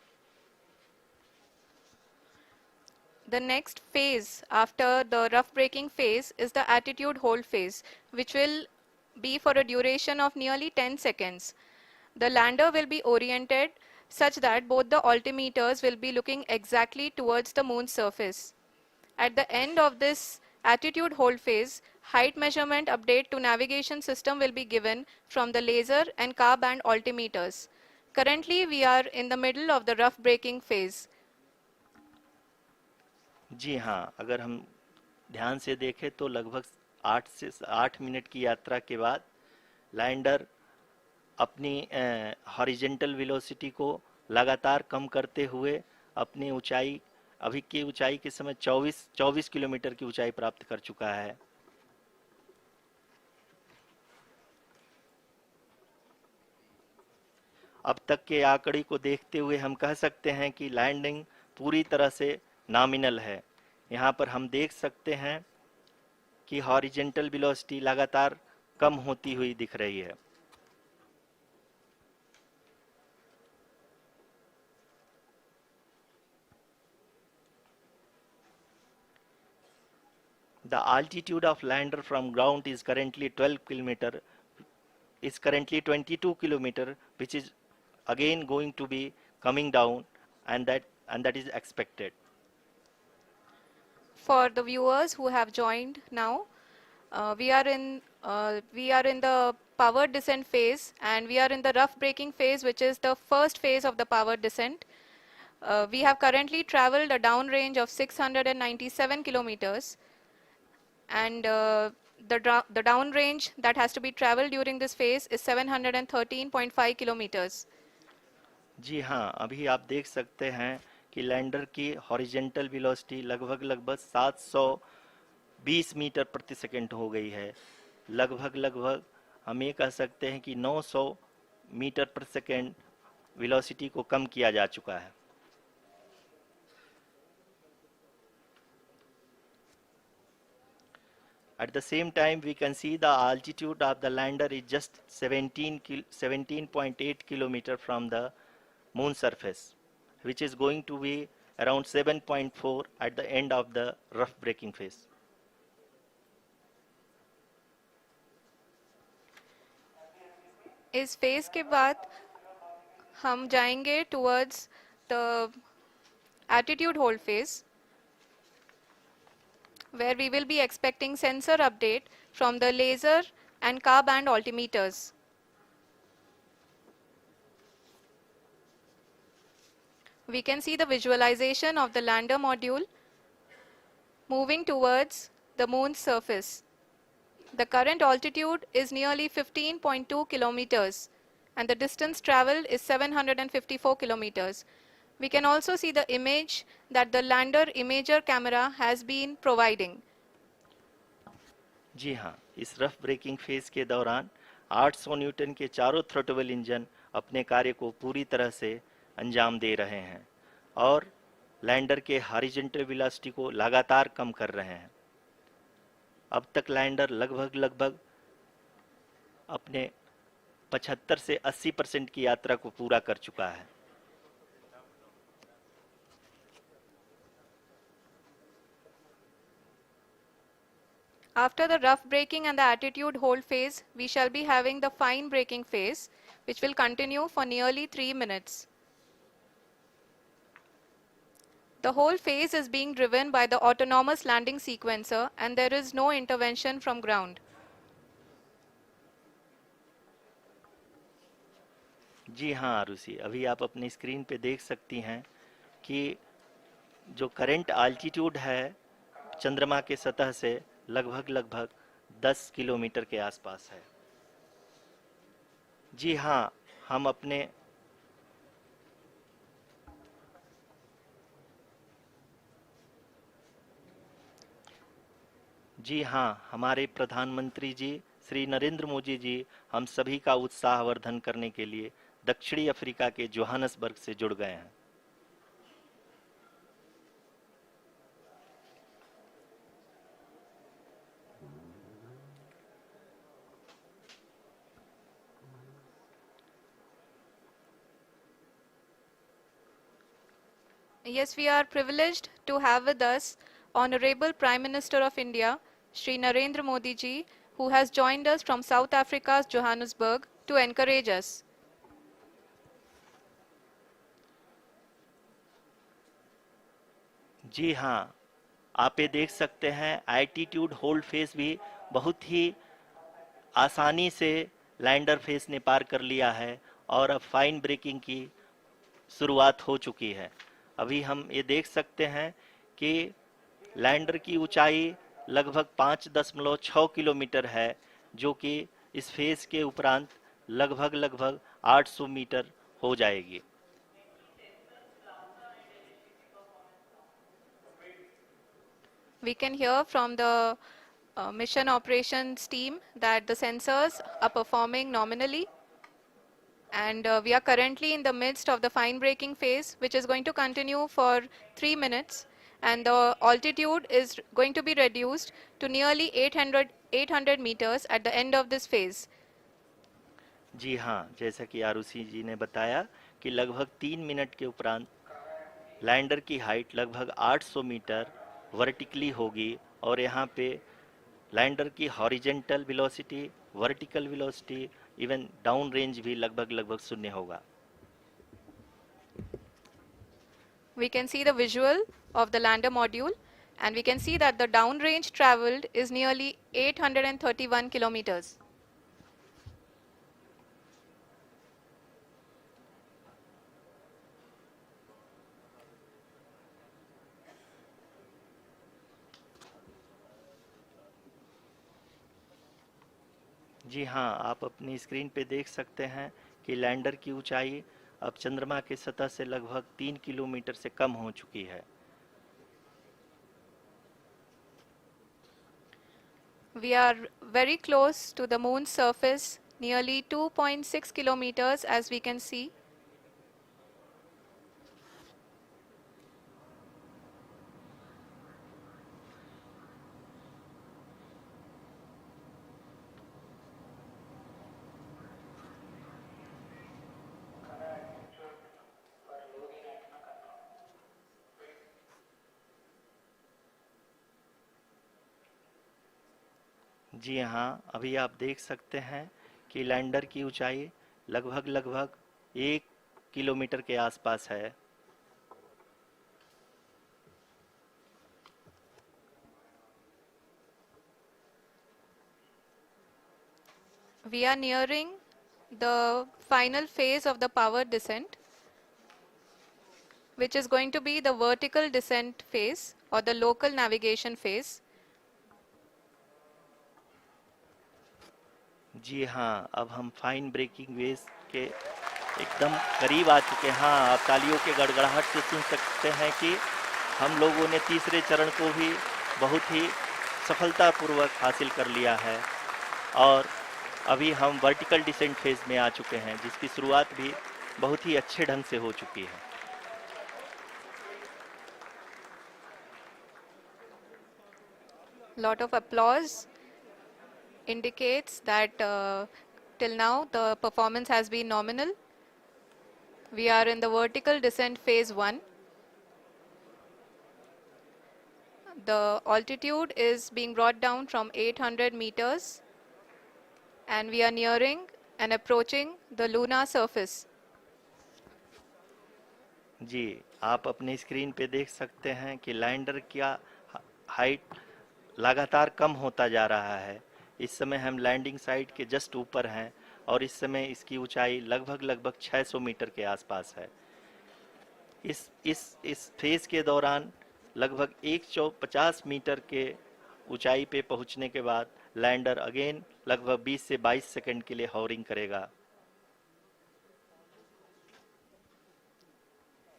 The next phase after the rough braking phase is the attitude hold phase, which will be for a duration of nearly 10 seconds. The lander will be oriented such that both the altimeters will be looking exactly towards the moon's surface. At the end of this attitude hold phase, height measurement update to navigation system will be given from the laser and car band altimeters. Currently, we are in the middle of the rough braking phase. जी हाँ, अगर हम ध्यान से देखें तो लगभग 8 minute की यात्रा के बाद लैंडर अपनी हॉरिजेंटल वेलोसिटी को लगातार कम करते हुए अपनी ऊंचाई, अभी की ऊंचाई के समय 24 किलोमीटर की ऊंचाई प्राप्त कर चुका है। अब तक के आंकड़े को देखते हुए हम कह सकते हैं कि लैंडिंग पूरी तरह से नॉमिनल है। यहाँ पर हम देख सकते हैं कि हॉरिजेंटल वेलोसिटी लगातार कम होती हुई दिख रही है। The altitude of lander from ground is currently 22 kilometer, which is again going to be coming down, and that is expected. For the viewers who have joined now, we are in the power descent phase, and we are in the rough braking phase, which is the first phase of the power descent. We have currently traveled a downrange of 697 kilometers, and the downrange that has to be traveled during this phase is 713.5 kilometers. जी हाँ, अभी आप देख सकते हैं कि lander की horizontal velocity लगभग 720 metre प्रति सेकंड हो गई है। लगभग हम ये कह सकते हैं कि 900 मीटर प्रति सेकंड वेलोसिटी को कम किया जा चुका है। At the same time, we can see the altitude of the lander is just 17.8 kilometer from the moon surface, which is going to be around 7.4 at the end of the rough braking phase. इस phase के बाद हम जाएंगे towards the attitude hold phase, where we will be expecting sensor update from the laser and car band altimeters. We can see the visualization of the lander module moving towards the moon's surface. The current altitude is nearly 15.2 kilometers and the distance traveled is 754 kilometers. We can also see the image that the lander imager camera has been providing. जी हाँ, इस rough breaking phase के दौरान 800 Newton के चारों throttle engine अपने कार्य को पूरी तरह से अंजाम दे रहे हैं और लैंडर के हॉरिजॉन्टल वेलोसिटी को लगातार कम कर रहे हैं। अब तक लैंडर लगभग अपने 75 से 80% की यात्रा को पूरा कर चुका है। After the rough braking and the attitude hold phase, we shall be having the fine braking phase, which will continue for nearly 3 minutes. The whole phase is being driven by the autonomous landing sequencer and there is no intervention from ground. जी हाँ आरुषि, अभी आप अपनी screen पे देख सकती हैं कि जो करंट आल्टीट्यूड है चंद्रमा के सतह से लगभग 10 किलोमीटर के आसपास है। जी हाँ, हम अपने जी हाँ, हमारे प्रधानमंत्री जी श्री नरेंद्र मोदी जी हम सभी का उत्साहवर्धन करने के लिए दक्षिणी अफ्रीका के जोहानसबर्ग से जुड़ गए हैं। Yes, we are privileged to have with us Honorable Prime Minister of India, Shri Narendra Modi ji, who has joined us from South Africa's Johannesburg to encourage us. जी हाँ, आप ये देख सकते हैं एल्टीट्यूड होल्ड फेस भी बहुत ही आसानी से लैंडर फेस ने पार कर लिया है और अब फाइन ब्रेकिंग की शुरुआत हो चुकी है। अभी हम ये देख सकते हैं कि लैंडर की ऊंचाई लगभग 5.6 किलोमीटर है, जो कि इस फेज के उपरांत लगभग 800 मीटर हो जाएगी। We can hear from the mission operations team that the sensors are performing nominally. And we are currently in the midst of the fine braking phase, which is going to continue for 3 minutes. And the altitude is going to be reduced to nearly 800 meters at the end of this phase. जी हाँ, जैसा कि आरुषि जी ने बताया कि लगभग 3 minute के उपरांत lander की हाइट लगभग 800 मीटर वर्टिकली होगी और यहाँ पे लैंडर की horizontal velocity, vertical velocity, even down range भी लगभग शून्य होगा। We can see the visual of the lander module and we can see that the downrange traveled is nearly 831 kilometers. जी हाँ, आप अपनी स्क्रीन पे देख सकते हैं कि लैंडर की ऊंचाई अब चंद्रमा की सतह से लगभग 3 किलोमीटर से कम हो चुकी है। We are very close to the moon's surface, nearly 2.6 kilometers as we can see. जी हाँ, अभी आप देख सकते हैं कि लैंडर की ऊंचाई लगभग लगभग 1 किलोमीटर के आसपास है। We are nearing the final phase of the power descent, which is going to be the vertical descent phase or the local navigation phase. जी हाँ, अब हम फाइन ब्रेकिंग वेव्स के एकदम करीब आ चुके हैं। हाँ, आप तालियों के गड़गड़ाहट से सुन सकते हैं कि हम लोगों ने तीसरे चरण को भी बहुत ही सफलतापूर्वक हासिल कर लिया है और अभी हम वर्टिकल डिसेंट फेज में आ चुके हैं, जिसकी शुरुआत भी बहुत ही अच्छे ढंग से हो चुकी है। Lot of applause indicates that till now the performance has been nominal. We are in the vertical descent phase 1. The altitude is being brought down from 800 meters and we are nearing and approaching the lunar surface. जी, आप अपने screen पे देख सकते हैं कि lander का height लगातार कम होता जा रहा है। इस समय हम लैंडिंग साइट के जस्ट ऊपर हैं और इस समय इसकी ऊंचाई लगभग लगभग 600 मीटर के आसपास है। इस फेज के दौरान लगभग 150 मीटर के ऊंचाई पे पहुंचने के बाद लैंडर अगेन लगभग 20 से 22 सेकंड के लिए हॉवरिंग करेगा।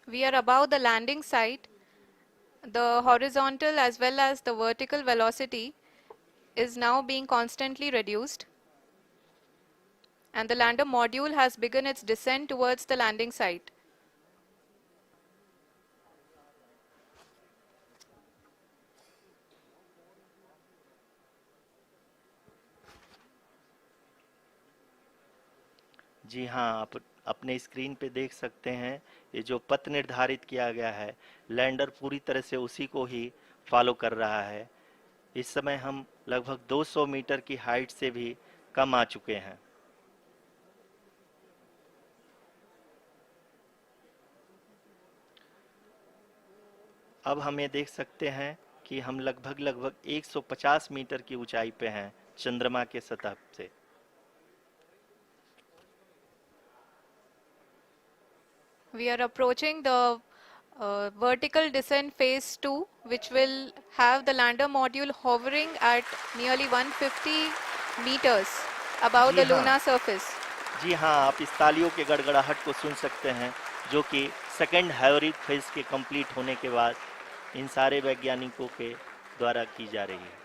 We are above the landing site. The horizontal as well as the vertical velocity is now being constantly reduced. And the lander module has begun its descent towards the landing site. जी हाँ, आप अपने screen पे देख सकते हैं ये जो पथ निर्धारित किया गया है, लैंडर पूरी तरह से उसी को ही फॉलो कर रहा है। इस समय हम लगभग 200 मीटर की हाइट से भी कम आ चुके हैं। अब हम ये देख सकते हैं कि हम लगभग लगभग 150 मीटर की ऊंचाई पे हैं चंद्रमा के सतह से। We are approaching the vertical descent phase 2, which will have the lander module hovering at nearly 150 meters above ji the हाँ, lunar surface. जी हाँ, आप इस तालियों के गड़गड़ाहट को सुन सकते हैं, जो कि सेकंड हाइवरिक फेज के कंप्लीट होने के बाद इन सारे वैज्ञानिकों के द्वारा की जा रही है।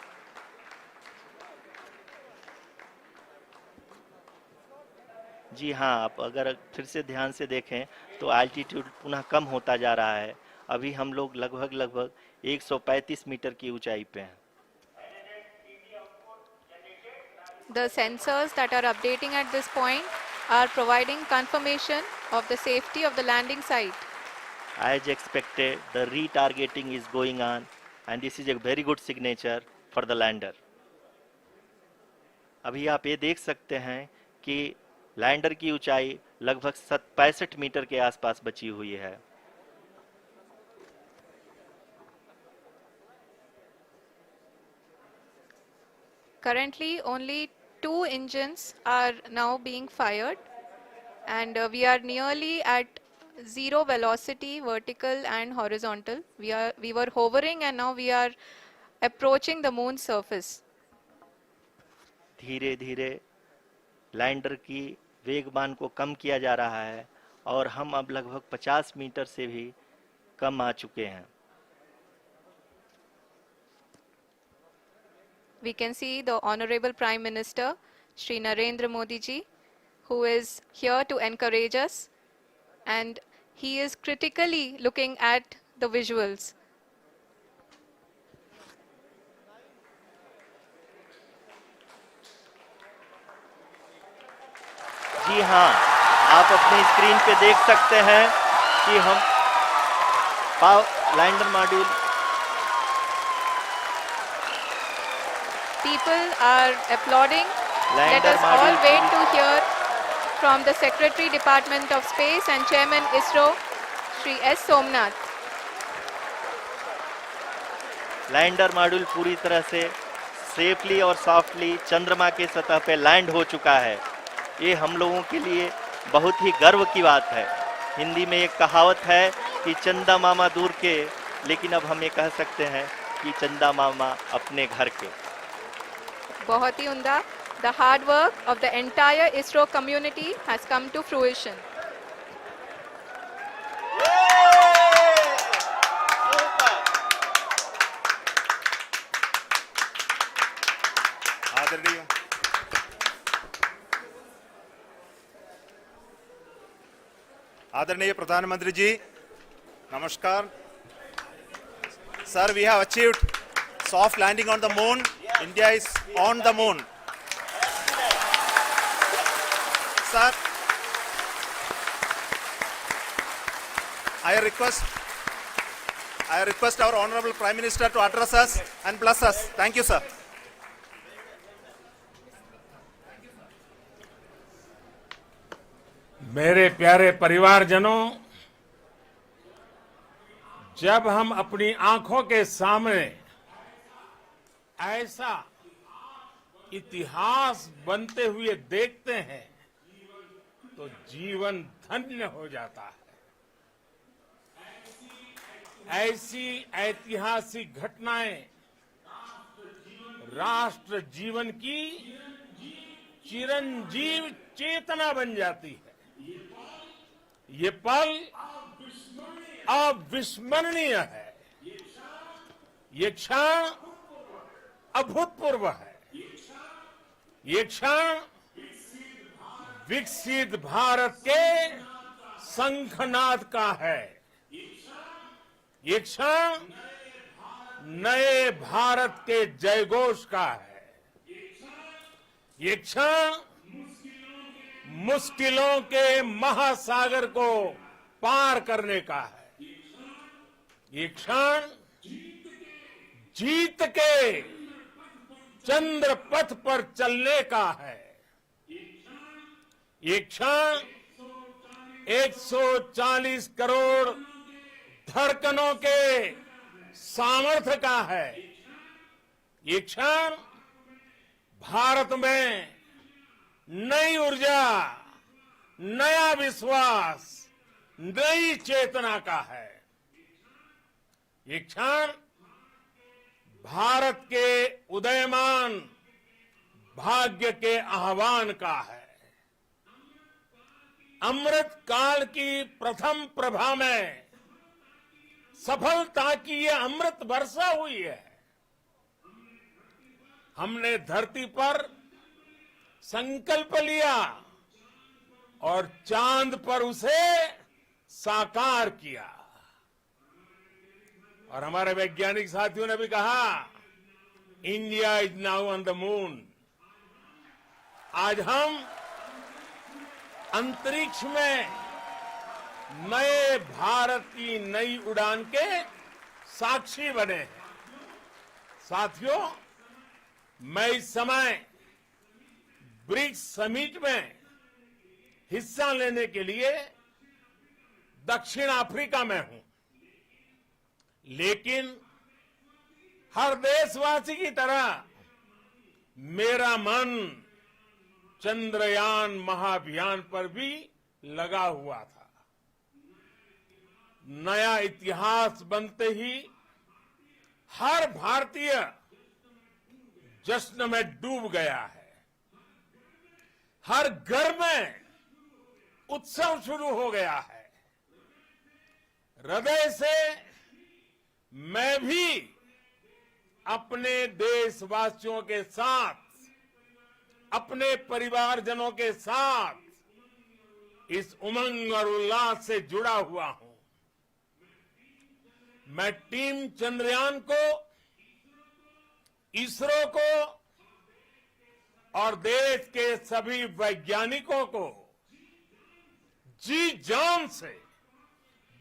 जी हाँ, आप अगर फिर से ध्यान से देखें तो एल्टीट्यूड पुनः कम होता जा रहा है। अभी हम लोग लगभग लगभग 135 मीटर की ऊंचाई पे हैं। The sensors that are updating at this point are providing confirmation of the safety of the landing site. As expected, the retargeting is going on and this is a very good signature for the lander. अभी आप ये देख सकते हैं कि lander की ऊंचाई लगभग 65 मीटर के आसपास बची हुई है। Currently, only 2 engines are now being fired, and we are nearly at zero velocity, vertical and horizontal. We were hovering, and now we are approaching the moon's surface. धीरे धीरे लैंडर की वेगमान को कम किया जा रहा है और हम अब लगभग 50 मीटर से भी कम आ चुके हैं। We can see the Honorable Prime Minister, Shri Narendra Modi ji, who is here to encourage us, and he is critically looking at the visuals. जी हाँ, आप अपने स्क्रीन पे देख सकते हैं कि हम lander module People are applauding. Let lander us all module wait to hear from the Secretary Department of Space and Chairman ISRO, Shri S. Somnath. Lander module पूरी तरह से सेफली और सॉफ्टली चंद्रमा के सतह पे लैंड हो चुका है। ये हम लोगों के लिए बहुत ही गर्व की बात है। हिंदी में एक कहावत है कि चंदा मामा दूर के, लेकिन अब हम ये कह सकते हैं कि चंदा मामा अपने घर के। बहुत ही उम्दा. The hard work of the entire ISRO community has come to fruition. आदरणीय आदरणीय प्रधानमंत्री जी, नमस्कार. Sir, we have achieved soft landing on the moon. India is on the moon. Sir, I request our Honorable Prime Minister to address us and bless us. Thank you, sir. मेरे प्यारे परिवारजनों, जब हम अपनी आंखों के सामने ऐसा इतिहास बनते हुए देखते हैं तो जीवन धन्य हो जाता है। ऐसी ऐतिहासिक घटनाएं राष्ट्र जीवन की चिरंजीव चेतना बन जाती है। ये पल अविस्मरणीय है। ये क्षण अभूतपूर्व है। ये क्षण विकसित भारत के शंखनाद का है। ये क्षण नए भारत के जयघोष का है। ये क्षण मुश्किलों के महासागर को पार करने का है। ये क्षण जीत के चंद्र पथ पर चलने का है। ये क्षण 140 करोड़ धड़कनों के सामर्थ्य का है। ये क्षण भारत में नई ऊर्जा, नया विश्वास, नई चेतना का है। ये क्षण भारत के उदयमान भाग्य के आह्वान का है। अमृत काल की प्रथम प्रभा में सफलता की ये अमृत वर्षा हुई है। हमने धरती पर संकल्प लिया और चांद पर उसे साकार किया। और हमारे वैज्ञानिक साथियों ने भी कहा, India is now on the moon. आज हम अंतरिक्ष में नए भारत की नई उड़ान के साक्षी बने हैं। साथियों, मैं इस समय ब्रिक्स समिट में हिस्सा लेने के लिए दक्षिण अफ्रीका में हूं, लेकिन हर देशवासी की तरह मेरा मन चंद्रयान महाअभियान पर भी लगा हुआ था। नया इतिहास बनते ही हर भारतीय जश्न में डूब गया है। हर घर में उत्सव शुरू हो गया है। हृदय से मैं भी अपने देशवासियों के साथ, अपने परिवारजनों के साथ इस उमंग और उल्लास से जुड़ा हुआ हूं। मैं टीम चंद्रयान को, इसरो को और देश के सभी वैज्ञानिकों को जी जान से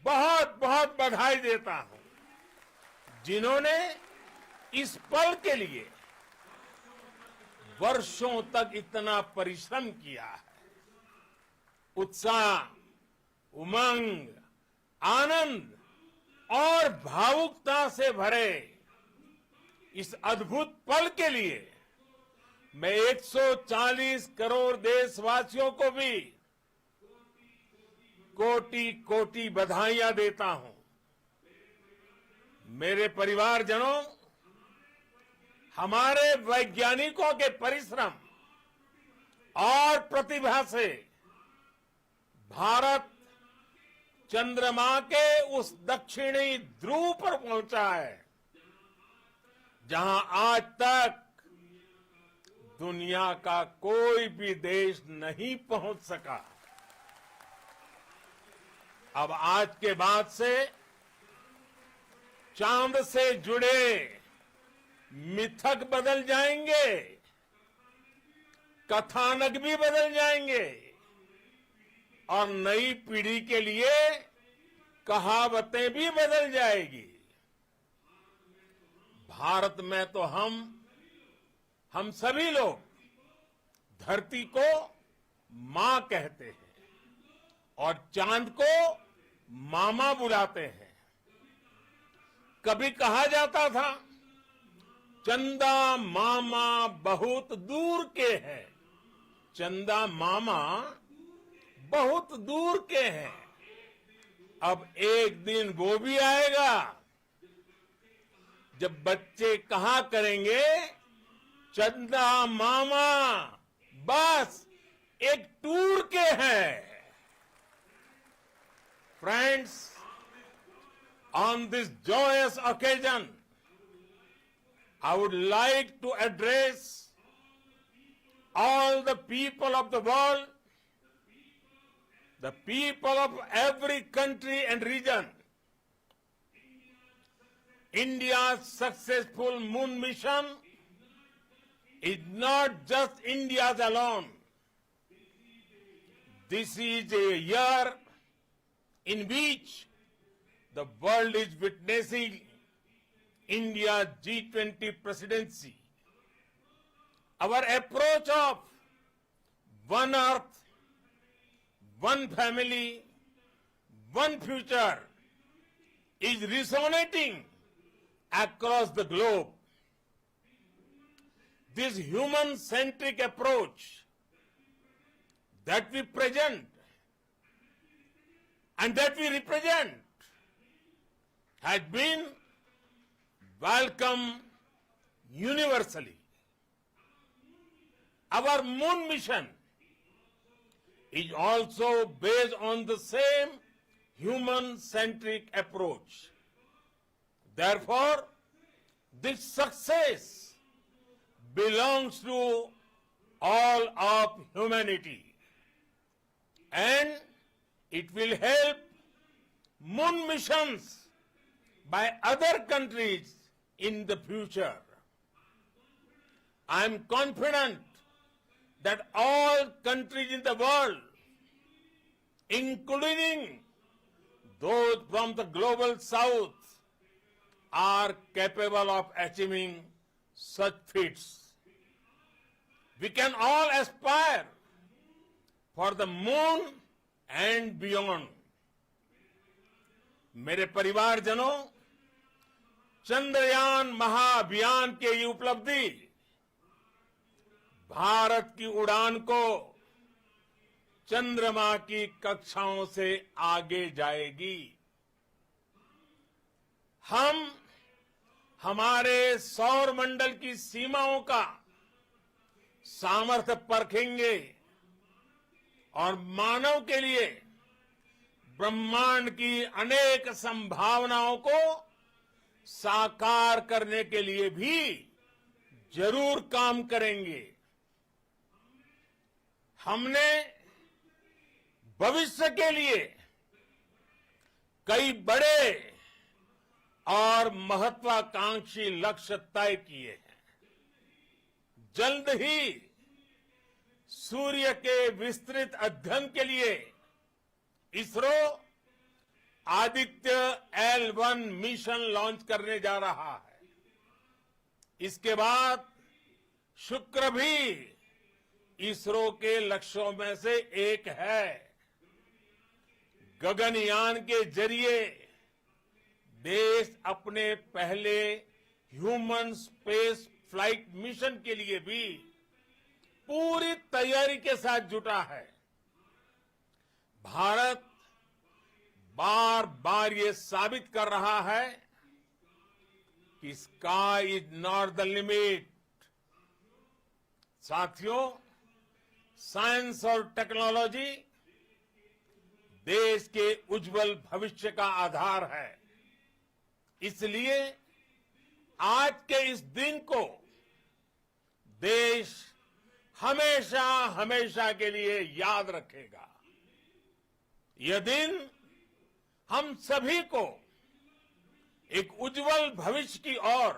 बहुत बहुत बधाई देता हूं, जिन्होंने इस पल के लिए वर्षों तक इतना परिश्रम किया है। उत्साह, उमंग, आनंद और भावुकता से भरे इस अद्भुत पल के लिए मैं 140 करोड़ देशवासियों को भी कोटि कोटि बधाइयां देता हूं। मेरे परिवारजनों, हमारे वैज्ञानिकों के परिश्रम और प्रतिभा से भारत चंद्रमा के उस दक्षिणी ध्रुव पर पहुंचा है जहां आज तक दुनिया का कोई भी देश नहीं पहुंच सका। अब आज के बाद से चांद से जुड़े मिथक बदल जाएंगे, कथानक भी बदल जाएंगे और नई पीढ़ी के लिए कहावतें भी बदल जाएगी। भारत में तो हम सभी लोग धरती को मां कहते हैं और चांद को मामा बुलाते हैं। कभी कहा जाता था चंदा मामा बहुत दूर के हैं, चंदा मामा बहुत दूर के हैं। अब एक दिन वो भी आएगा जब बच्चे कहा करेंगे चंदा मामा बस एक टूर के हैं। Friends, on this joyous occasion, I would like to address all the people of the world, the people of every country and region. India's successful moon mission is not just India's alone. This is a year in which the world is witnessing India's G20 presidency. Our approach of one earth, one family, one future is resonating across the globe. This human-centric approach that we present and that we represent has been welcomed universally. Our moon mission is also based on the same human-centric approach. Therefore, this success belongs to all of humanity, and it will help moon missions by other countries in the future. I am confident that all countries in the world, including those from the global south, are capable of achieving such feats. We can all aspire for the moon and beyond. मेरे परिवारजनों, चंद्रयान महाअभियान के ये उपलब्धि भारत की उड़ान को चंद्रमा की कक्षाओं से आगे जाएगी। हम हमारे सौर मंडल की सीमाओं का सामर्थ्य परखेंगे और मानव के लिए ब्रह्मांड की अनेक संभावनाओं को साकार करने के लिए भी जरूर काम करेंगे। हमने भविष्य के लिए कई बड़े और महत्वाकांक्षी लक्ष्य तय किए हैं। जल्द ही सूर्य के विस्तृत अध्ययन के लिए ISRO Aditya L1 mission launch करने जा रहा है। इसके बाद शुक्र भी इसरो के लक्ष्यों में से एक है। गगनयान के जरिए देश अपने पहले ह्यूमन स्पेस फ्लाइट मिशन के लिए भी पूरी तैयारी के साथ जुटा है। भारत बार बार ये साबित कर रहा है कि sky is not the limit. साथियों, साइंस और टेक्नोलॉजी देश के उज्जवल भविष्य का आधार है। इसलिए आज के इस दिन को देश हमेशा हमेशा के लिए याद रखेगा। यह दिन हम सभी को एक उज्जवल भविष्य की ओर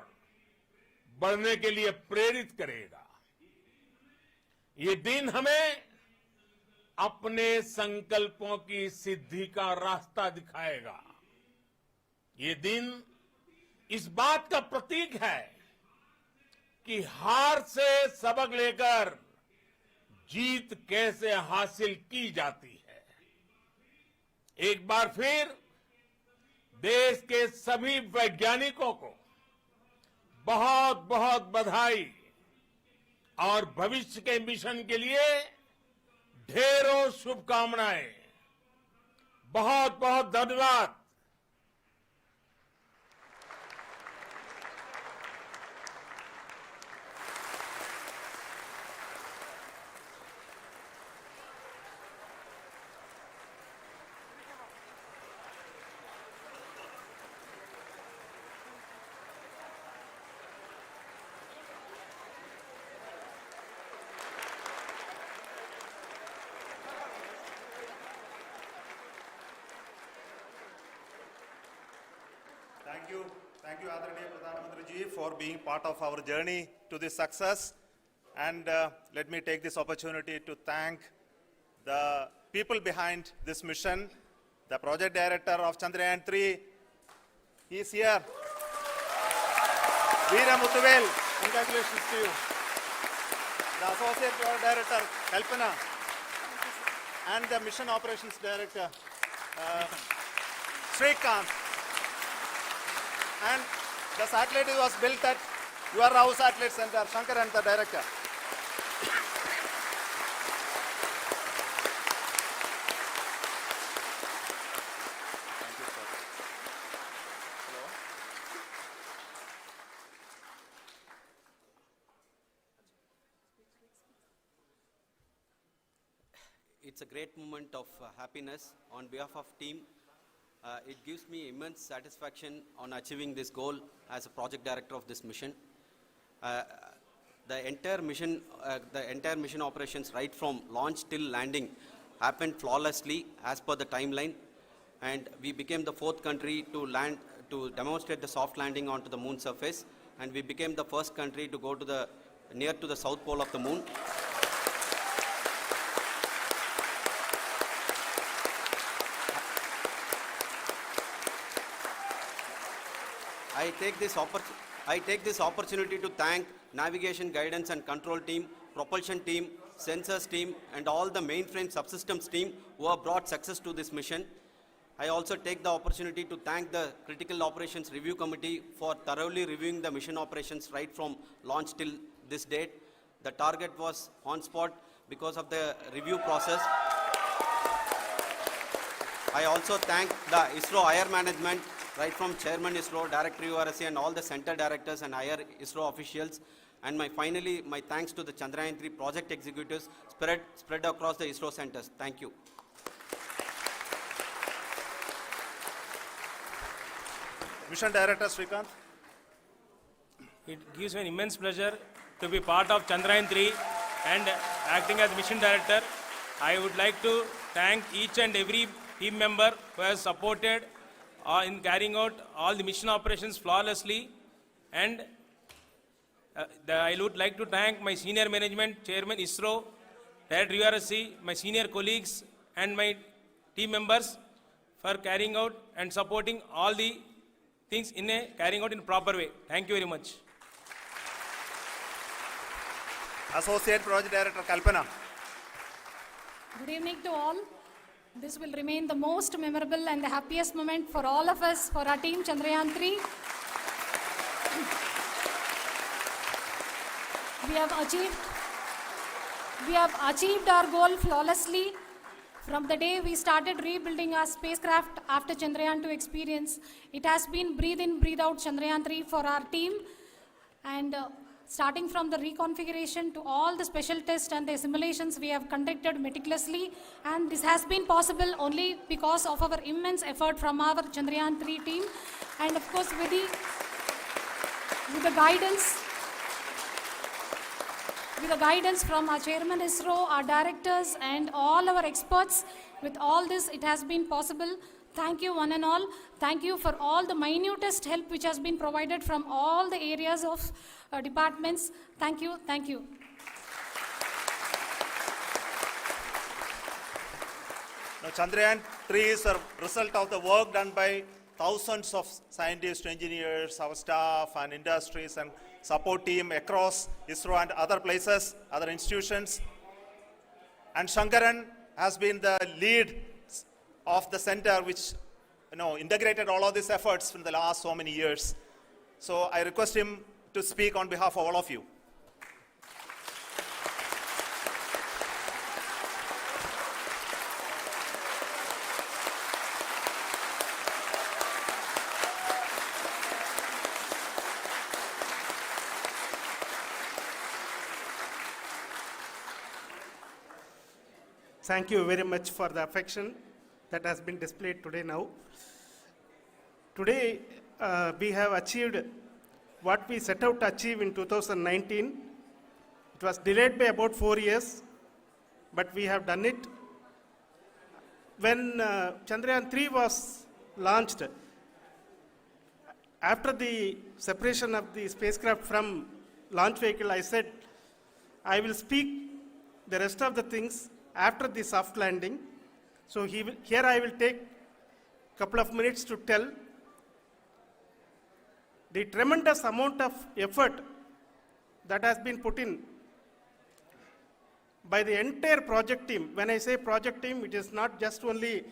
बढ़ने के लिए प्रेरित करेगा। ये दिन हमें अपने संकल्पों की सिद्धि का रास्ता दिखाएगा। ये दिन इस बात का प्रतीक है कि हार से सबक लेकर जीत कैसे हासिल की जाती है। एक बार फिर देश के सभी वैज्ञानिकों को बहुत बहुत बधाई और भविष्य के मिशन के लिए ढेरों शुभकामनाएं। बहुत बहुत धन्यवाद। Thank you, Adaraniya Pradhan Mantri ji, for being part of our journey to this success. And let me take this opportunity to thank the people behind this mission, the project director of Chandrayaan-3. He is here. Veera Muthuvel, congratulations to you. The associate director, Kalpana, and the mission operations director, Srikanth. And the satellite was built at your house satellite center, Shankar and the director. Thank you, sir. Hello. It's a great moment of happiness on behalf of team. It gives me immense satisfaction on achieving this goal as a project director of this mission. The entire mission operations right from launch till landing happened flawlessly as per the timeline, and we became the 4th country to demonstrate the soft landing onto the moon surface, and we became the first country to go to near to the south pole of the moon. I take this opportunity to thank navigation, guidance and control team, propulsion team, sensors team and all the mainframe subsystems team who have brought success to this mission. I also take the opportunity to thank the Critical Operations Review Committee for thoroughly reviewing the mission operations right from launch till this date. The target was on spot because of the review process. I also thank the ISRO higher management, right from Chairman ISRO, Director URSC and all the center directors and higher ISRO officials. And finally, my thanks to the Chandrayaan-3 project executives spread across the ISRO centers. Thank you. Mission Director Srikanth. It gives me an immense pleasure to be part of Chandrayaan-3 and acting as Mission Director. I would like to thank each and every team member who has supported in carrying out all the mission operations flawlessly, and I would like to thank my senior management, Chairman ISRO, Director URSC, my senior colleagues and my team members for carrying out and supporting all the things carrying out in a proper way. Thank you very much. Associate Project Director Kalpana. Good evening to all. This will remain the most memorable and the happiest moment for all of us, for our team Chandrayaan 3. We have achieved our goal flawlessly. From the day we started rebuilding our spacecraft after Chandrayaan 2 experience, it has been breathe in, breathe out Chandrayaan 3 for our team. And starting from the reconfiguration to all the special tests and the simulations we have conducted meticulously, and this has been possible only because of our immense effort from our Chandrayaan 3 team, and of course with the guidance from our chairman ISRO, our directors and all our experts. With all this, it has been possible. Thank you one and all. Thank you for all the minutest help which has been provided from all the areas of departments. Thank you. Thank you. Now, Chandrayaan 3 is a result of the work done by thousands of scientists, engineers, our staff and industries and support team across ISRO and other places, other institutions. And Shankaran has been the lead of the center which integrated all of these efforts in the last so many years. So I request him to speak on behalf of all of you. Thank you very much for the affection that has been displayed today now. Today, we have achieved what we set out to achieve in 2019. It was delayed by about 4 years, but we have done it. When Chandrayaan 3 was launched, after the separation of the spacecraft from launch vehicle, I said, I will speak the rest of the things after the soft landing. So here I will take a couple of minutes to tell the tremendous amount of effort that has been put in by the entire project team. When I say project team, it is not just only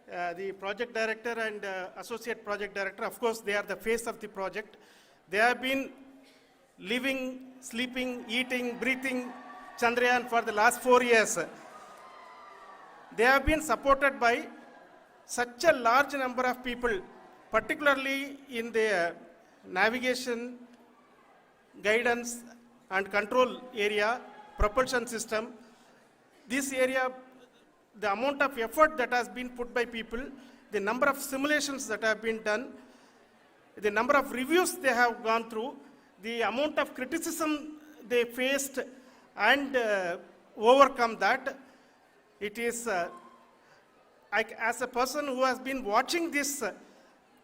the project director and associate project director. Of course, they are the face of the project. They have been living, sleeping, eating, breathing Chandrayaan for the last 4 years. They have been supported by such a large number of people, particularly in the navigation, guidance and control area, propulsion system. This area, the amount of effort that has been put by people, the number of simulations that have been done, the number of reviews they have gone through, the amount of criticism they faced and overcome that. It is, as a person who has been watching this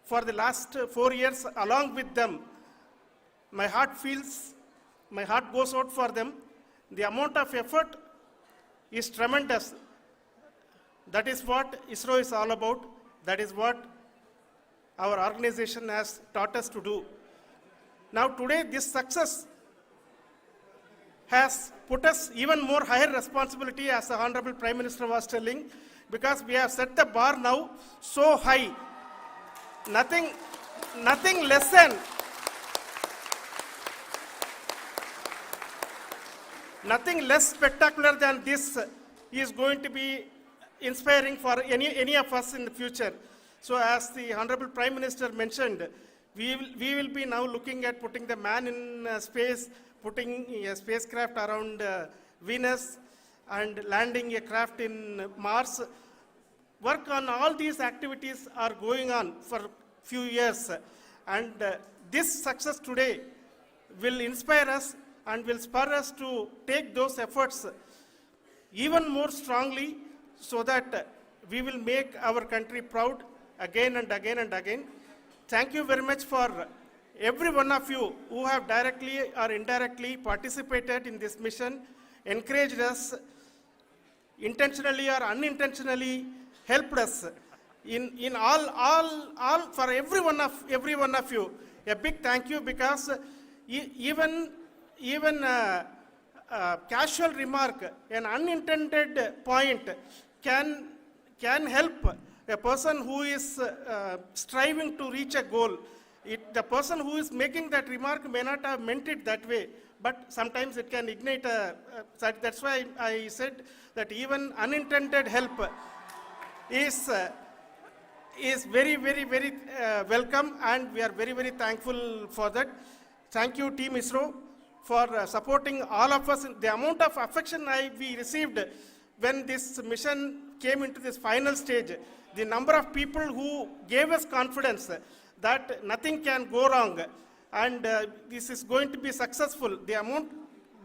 for the last 4 years along with them, my heart goes out for them. The amount of effort is tremendous. That is what ISRO is all about. That is what our organization has taught us to do. Now today, this success has put us even more higher responsibility, as the Honorable Prime Minister was telling, because we have set the bar now so high. Nothing less spectacular than this is going to be inspiring for any of us in the future. So as the Honorable Prime Minister mentioned, we will be now looking at putting the man in space, putting a spacecraft around Venus and landing a craft in Mars. Work on all these activities are going on for few years, and this success today will inspire us and will spur us to take those efforts even more strongly, so that we will make our country proud again and again and again. Thank you very much for every one of you who have directly or indirectly participated in this mission, encouraged us, intentionally or unintentionally helped us in all for every one of you. A big thank you, because even casual remark, an unintended point can help a person who is striving to reach a goal. The person who is making that remark may not have meant it that way, but sometimes it can ignite that's why I said that even unintended help is very, very, very welcome, and we are very, very thankful for that. Thank you, Team ISRO, for supporting all of us. The amount of affection we received when this mission came into this final stage, the number of people who gave us confidence that nothing can go wrong, and this is going to be successful.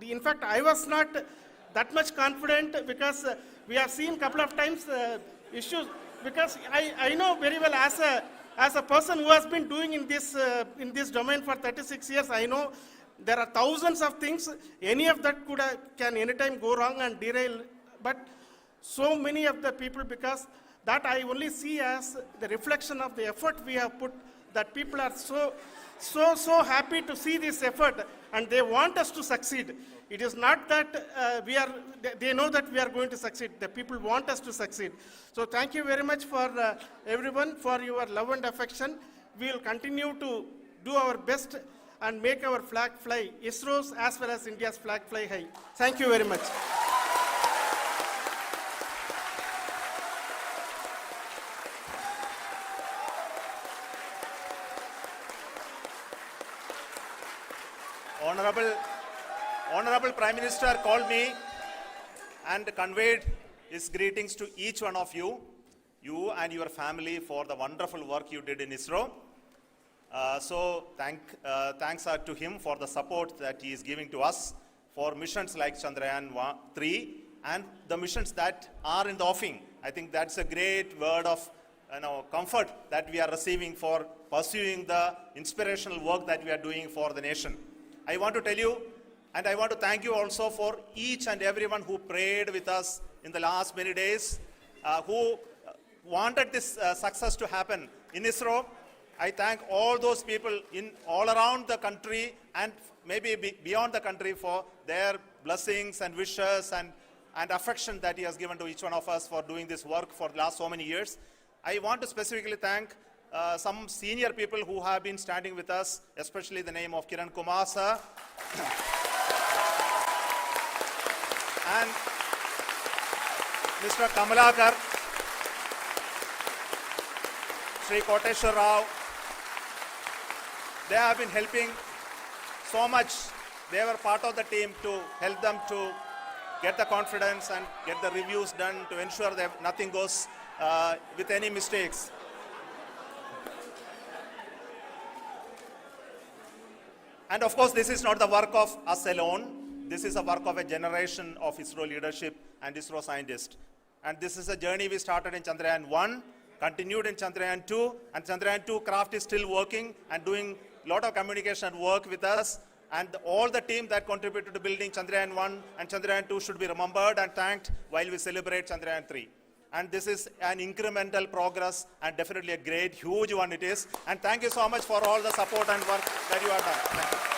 In fact, I was not that much confident because we have seen a couple of times issues. Because I know very well as a person who has been doing in this domain for 36 years, I know there are thousands of things. Any of that can anytime go wrong and derail. But so many of the people, because that I only see as the reflection of the effort we have put, that people are so happy to see this effort and they want us to succeed. It is not that they know that we are going to succeed. The people want us to succeed. So thank you very much for everyone for your love and affection. We will continue to do our best and make our flag fly, ISRO's as well as India's flag fly high. Thank you very much. Honorable Prime Minister called me and conveyed his greetings to each one of you and your family for the wonderful work you did in ISRO. Thanks are to him for the support that he is giving to us for missions like Chandrayaan 3 and the missions that are in the offing. I think that's a great word of comfort that we are receiving for pursuing the inspirational work that we are doing for the nation. I want to tell you, and I want to thank you also for each and everyone who prayed with us in the last many days, who wanted this success to happen in ISRO. I thank all those people all around the country and maybe beyond the country for their blessings and wishes and affection that he has given to each one of us for doing this work for the last so many years. I want to specifically thank some senior people who have been standing with us, especially the name of Kiran Kumar sir and Mr. Kamalakar, Sri Koteshwar Rao. They have been helping so much. They were part of the team to help them to get the confidence and get the reviews done to ensure that nothing goes with any mistakes. And of course, this is not the work of us alone. This is a work of a generation of ISRO leadership and ISRO scientists. And this is a journey we started in Chandrayaan 1, continued in Chandrayaan 2, and Chandrayaan 2 craft is still working and doing a lot of communication work with us. And all the team that contributed to building Chandrayaan 1 and Chandrayaan 2 should be remembered and thanked while we celebrate Chandrayaan 3. And this is an incremental progress and definitely a great, huge one it is. And thank you so much for all the support and work that you have done. Thank you.